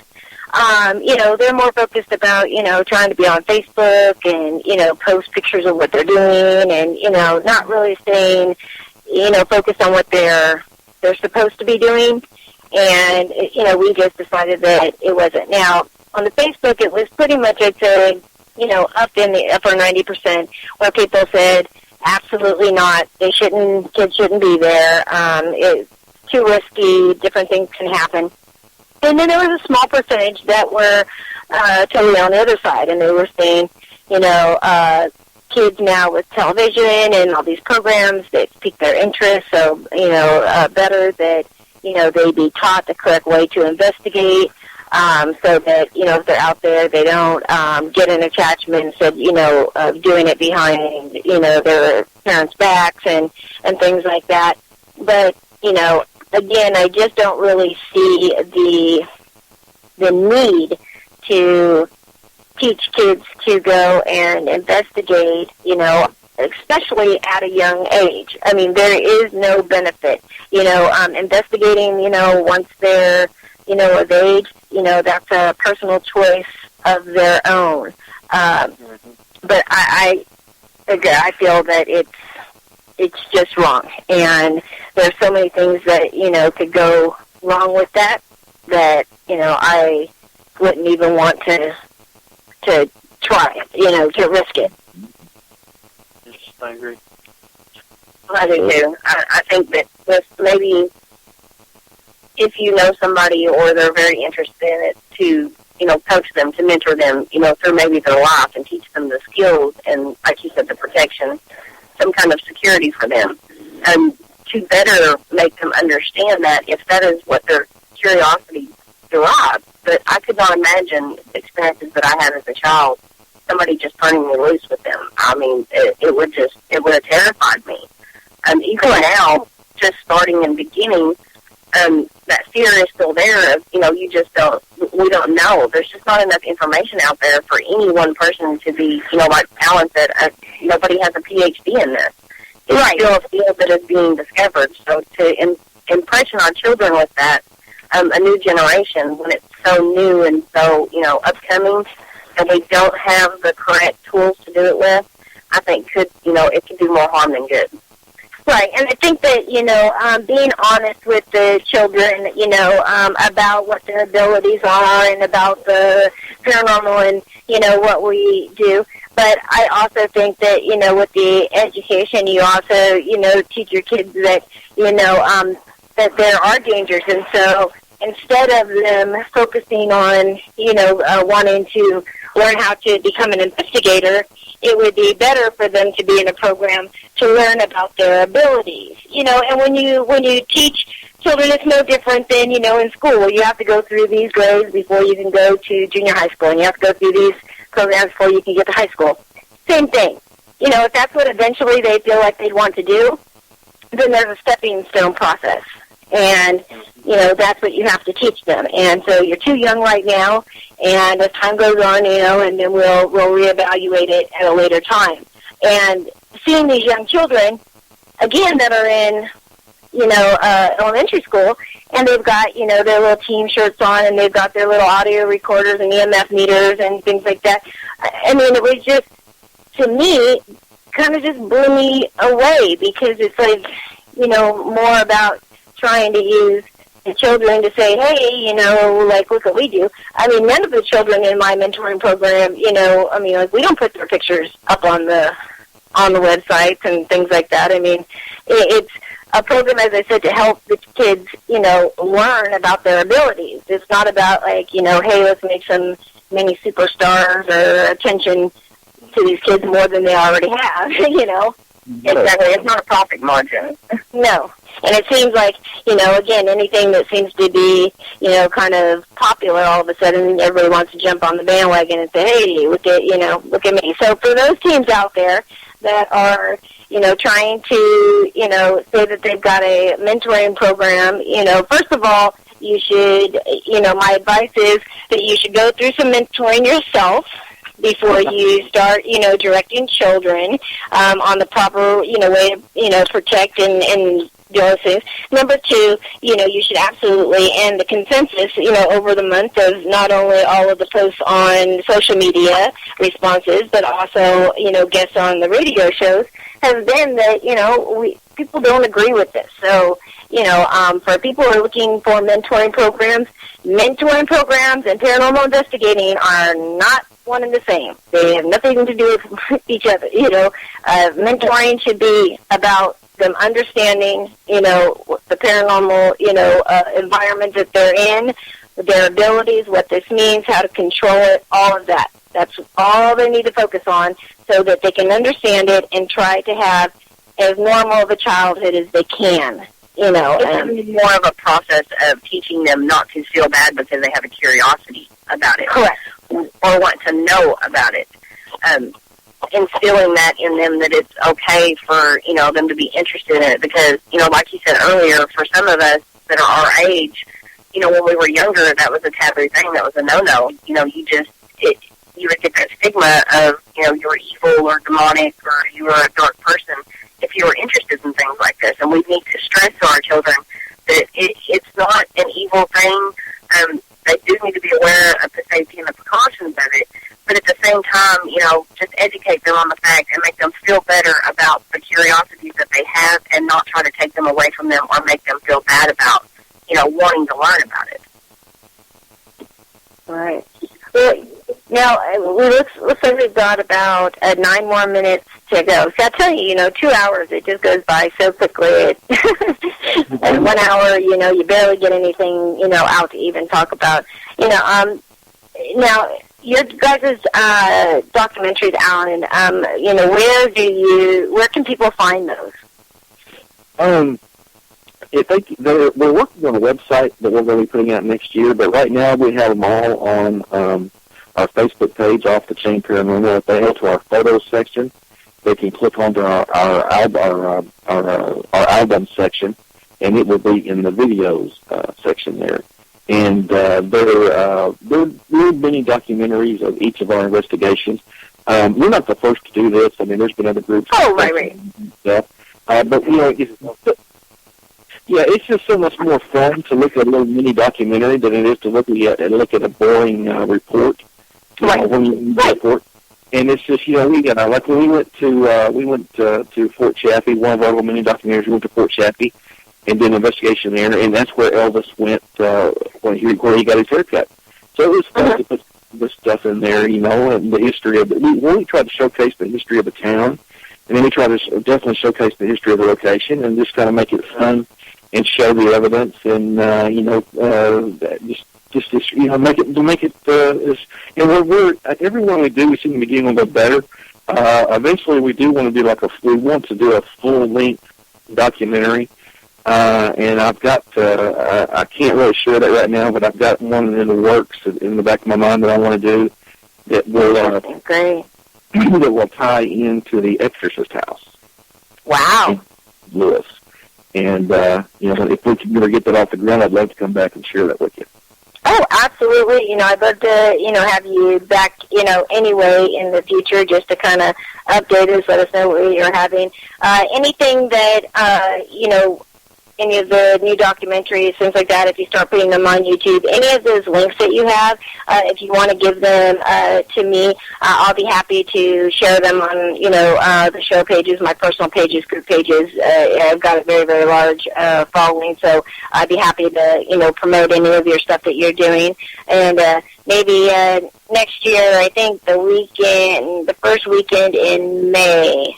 they're more focused about, trying to be on Facebook and, post pictures of what they're doing and, not really staying, focused on what they're supposed to be doing. And, we just decided that it wasn't. Now, on the Facebook, it was pretty much, I'd say, up in the upper 90%, where people said, absolutely not, kids shouldn't be there, it's too risky, different things can happen. And then there was a small percentage that were totally on the other side, and they were saying, kids now with television and all these programs that pique their interest, so, better that, they be taught the correct way to investigate, so that, if they're out there, they don't get an attachment instead, of doing it behind, their parents' backs and things like that. But, again, I just don't really see the need to teach kids to go and investigate, especially at a young age. I mean, there is no benefit, investigating, once they're, of age, that's a personal choice of their own. But I feel that it's just wrong. And there's so many things that, could go wrong with that, I wouldn't even want to try it, to risk it. Yes, I agree. I do too. I think that maybe if you know somebody or they're very interested in it, to, coach them, to mentor them, through maybe their life and teach them the skills and, like you said, the protection, some kind of security for them, and to better make them understand that if that is what their curiosity derives. But I could not imagine the experiences that I had as a child, somebody just turning me loose with them. I mean, it would have terrified me. Even now, just starting and beginning, that fear is still there of, we don't know. There's just not enough information out there for any one person to be, like Alan said, nobody has a PhD in this. It's still a field that is being discovered. So to impression our children with that, a new generation, when it's so new and so, upcoming, and we don't have the correct tools to do it with, I think it could do more harm than good. Right, and I think that, being honest with the children, about what their abilities are and about the paranormal and, what we do. But I also think that, with the education, you also, teach your kids that, that there are dangers. And so instead of them focusing on, wanting to learn how to become an investigator, it would be better for them to be in a program to learn about their abilities. And when you teach children, it's no different than, in school. You have to go through these grades before you can go to junior high school, and you have to go through these programs before you can get to high school. Same thing. If that's what eventually they feel like they'd want to do, then there's a stepping stone process. And, that's what you have to teach them. And so you're too young right now, and as time goes on, and then we'll reevaluate it at a later time. And seeing these young children, again, that are in, elementary school, and they've got, their little team shirts on, and they've got their little audio recorders and EMF meters and things like that. I mean, it was just, to me, kind of just blew me away, because it's like, more about trying to use the children to say, hey, like, look what we do. I mean, none of the children in my mentoring program, we don't put their pictures up on the websites and things like that. I mean, it's a program, as I said, to help the kids, learn about their abilities. It's not about, like, hey, let's make some mini superstars or attention to these kids more than they already have, Exactly. It's not a profit margin. No. And it seems like, again, anything that seems to be, kind of popular, all of a sudden everybody wants to jump on the bandwagon and say, hey, look at me. So for those teams out there that are, trying to, say that they've got a mentoring program, first of all, you should, my advice is that you should go through some mentoring yourself before you start, directing children on the proper, way to, protect and doses. Number two, you should absolutely, and the consensus, over the month of not only all of the posts on social media responses, but also, guests on the radio shows, has been that, people don't agree with this. So, for people who are looking for mentoring programs and paranormal investigating are not one and the same. They have nothing to do with each other. Mentoring should be about them understanding, the paranormal, environment that they're in, their abilities, what this means, how to control it, all of that. That's all they need to focus on so that they can understand it and try to have as normal of a childhood as they can. It's more of a process of teaching them not to feel bad because they have a curiosity about it. Correct. Or want to know about it. Instilling that in them, that it's okay for, them to be interested in it, because, like you said earlier, for some of us that are our age, when we were younger, that was a taboo thing, that was a no-no. You would get that stigma of, you're evil or demonic or you were a dark person if you were interested in things like this. And we need to stress to our children that it's not an evil thing. They do need to be aware of the safety and the precautions of it, but at the same time, just educate them on the fact and make them feel better about the curiosities that they have, and not try to take them away from them or make them feel bad about, wanting to learn about it. Right. Well, now, looks like we've got about 9 more minutes to go. So I tell you, 2 hours, it just goes by so quickly. And 1 hour, you barely get anything, out to even talk about. Now, your guys' documentaries, Alan, where can people find those? We're working on a website that we're going to be putting out next year, but right now we have them all on our Facebook page, Off the Chain Paranormal. If they go to our photos section, they can click onto our album section, and it will be in the videos section there. And there are many documentaries of each of our investigations. We're not the first to do this. I mean, there's been other groups. Oh, right. Stuff. But it's just so much more fun to look at a little mini documentary than it is to look at a boring report. Report. And it's just, like when we went to Fort Chaffee, one of our little mini documentaries, we went to Fort Chaffee and did an investigation there, and that's where Elvis went where he got his haircut. So it was fun to stuff in there, you know, and the history of it. We really try to showcase the history of the town, and then we try to definitely showcase the history of the location, and just kind of make it fun and show the evidence, and you know, just you know, make it. And we're everyone we do, we seem to be getting a little bit better. Eventually, we do want to do we want to do a full-length documentary. And I've got, I can't really share that right now, but I've got one in the works in the back of my mind that I want to do that will, great. that will tie into the Exorcist house. Wow. Lewis. And, you know, if we can ever get that off the ground, I'd love to come back and share that with you. Oh, absolutely. You know, I'd love to, you know, have you back, you know, anyway in the future just to kind of update us, let us know what you're having. Anything that, you know, any of the new documentaries, things like that, if you start putting them on YouTube, any of those links that you have, if you want to give them to me, I'll be happy to share them on, you know, the show pages, my personal pages, group pages. I've got a very, very large following, so I'd be happy to, you know, promote any of your stuff that you're doing. And maybe next year, I think the first weekend in May,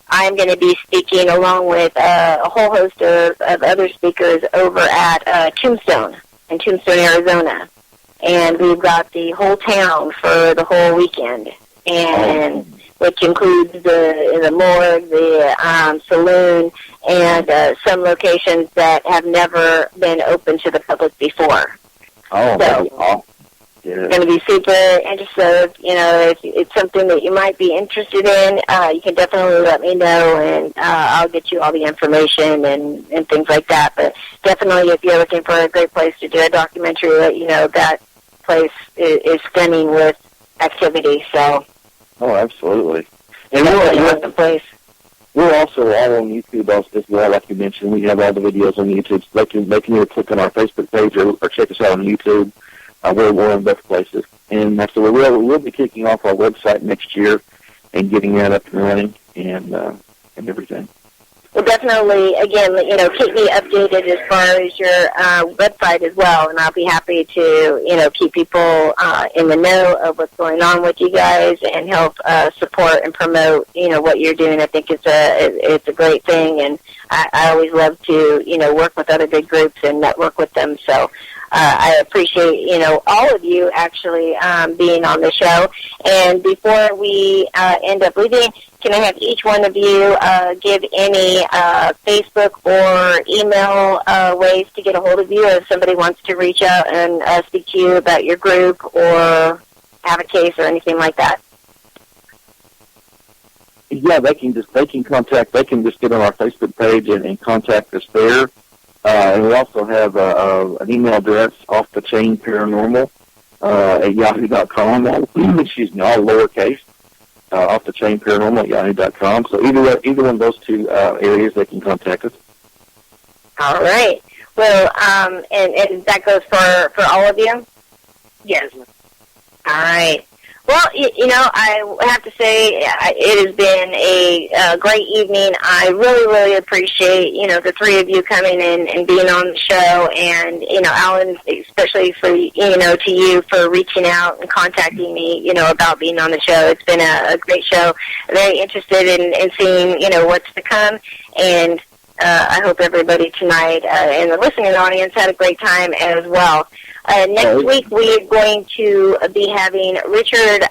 I'm going to be speaking along with a whole host of other speakers over at Tombstone in Tombstone, Arizona. And we've got the whole town for the whole weekend, and which includes the morgue, the saloon, and some locations that have never been open to the public before. Oh, so, yeah. It's going to be super interesting. You know, if it's something that you might be interested in, you can definitely let me know, and I'll get you all the information and things like that. But definitely, if you're looking for a great place to do a documentary, you know, that place is stunning with activity. So, oh, absolutely. And awesome place. We're also all on YouTube as well, like you mentioned. We have all the videos on YouTube. So they can either click on our Facebook page or check us out on YouTube. We're in both places. And so we'll be kicking off our website next year and getting that up and running and everything. Well, definitely, again, you know, keep me updated as far as your website as well, and I'll be happy to, you know, keep people in the know of what's going on with you guys and help support and promote, you know, what you're doing. I think it's a great thing, and I always love to, you know, work with other big groups and network with them. So I appreciate, you know, all of you actually being on the show. And before we end up leaving, can I have each one of you give any Facebook or email ways to get a hold of you if somebody wants to reach out and speak to you about your group or have a case or anything like that? Yeah, they can just get on our Facebook page and contact us there. And we also have an email address, offthechainparanormal at yahoo.com. Excuse me, all lowercase, offthechainparanormal at yahoo.com. So either one of those two areas, they can contact us. All right. Well, and that goes for all of you? Yes. All right. Well, you know, I have to say it has been a great evening. I really, really appreciate, you know, the three of you coming in and being on the show, and, you know, Alan, especially for, you know, to you for reaching out and contacting me, you know, about being on the show. It's been a great show. Very interested in seeing, you know, what's to come, and I hope everybody tonight in the listening audience had a great time as well. Next week, we're going to be having Richard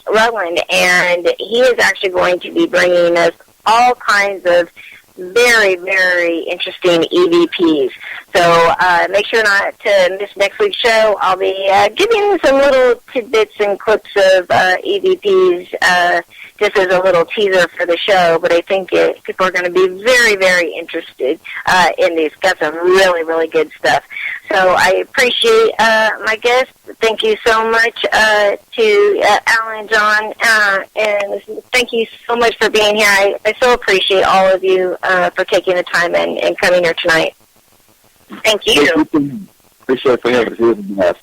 Rutland, and he is actually going to be bringing us all kinds of very, very interesting EVPs. So make sure not to miss next week's show. I'll be giving some little tidbits and clips of EVPs just as a little teaser for the show, but I think people are going to be very, very interested in these. Got some really, really good stuff. So I appreciate my guests. Thank you so much to Alan and John, and thank you so much for being here. I so appreciate all of you for taking the time and coming here tonight. Thank you. Appreciate it for having us.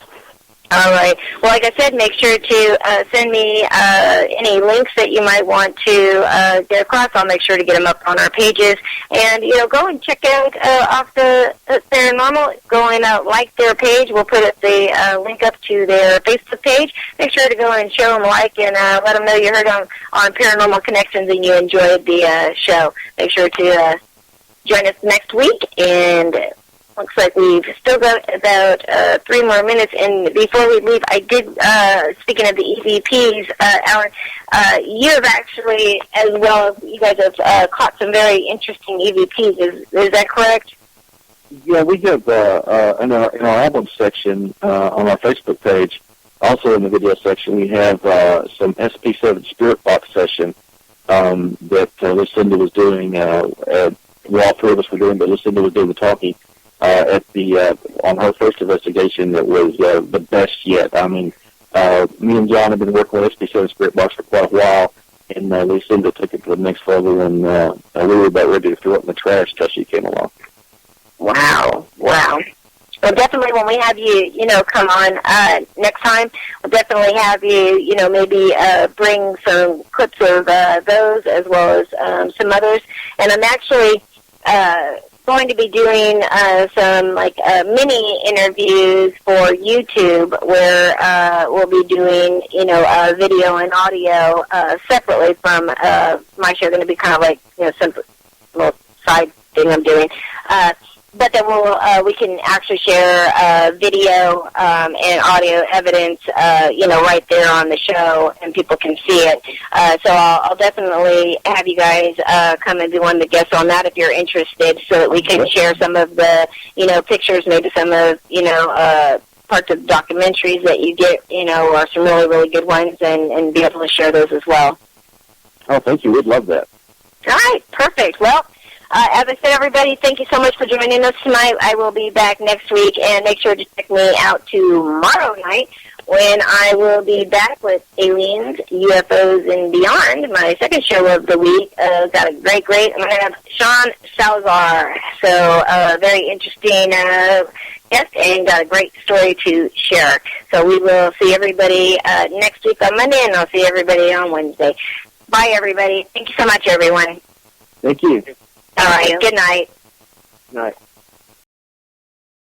All right. Well, like I said, make sure to send me any links that you might want to get across. I'll make sure to get them up on our pages. And, go and check out Off the Paranormal. Go and like their page. We'll put the link up to their Facebook page. Make sure to go and show them a like and let them know you heard on Paranormal Connections and you enjoyed the show. Make sure to join us next week. And looks like we've still got about 3 more minutes. And before we leave, I did, speaking of the EVPs, Alan, you have actually, as well, you guys have caught some very interesting EVPs. Is that correct? Yeah, we have in our album section on our Facebook page, also in the video section, we have some SP7 Spirit Box session that Lucinda was doing. All 3 of us were doing, but Lucinda was doing the talking. On her first investigation, that was the best yet. I mean, me and John have been working with SP7 Spirit Box for quite a while, and Lucinda took it to the next level, and we were about ready to throw it in the trash till she came along. Wow. Well, definitely when we have you, come on next time, we'll definitely have you, maybe bring some clips of those as well as some others. And I'm actually going to be doing some mini interviews for YouTube where we'll be doing video and audio separately from my show. Going to be kind of like some little side thing I'm doing. But then we can actually share video and audio evidence, right there on the show, and people can see it. So I'll definitely have you guys come and be one of the guests on that if you're interested, so that we can share some of the, pictures, maybe some of, parts of documentaries that you get, are some really, really good ones, and be able to share those as well. Oh, thank you. We'd love that. All right, perfect. Well, as I said, everybody, thank you so much for joining us tonight. I will be back next week, and make sure to check me out tomorrow night when I will be back with Aliens, UFOs, and Beyond, my second show of the week. Got a great, I'm going to have Sean Salazar, so very interesting guest, and got a great story to share. So we will see everybody next week on Monday, and I'll see everybody on Wednesday. Bye, everybody. Thank you so much, everyone. Thank you. All right. Good night. Good night.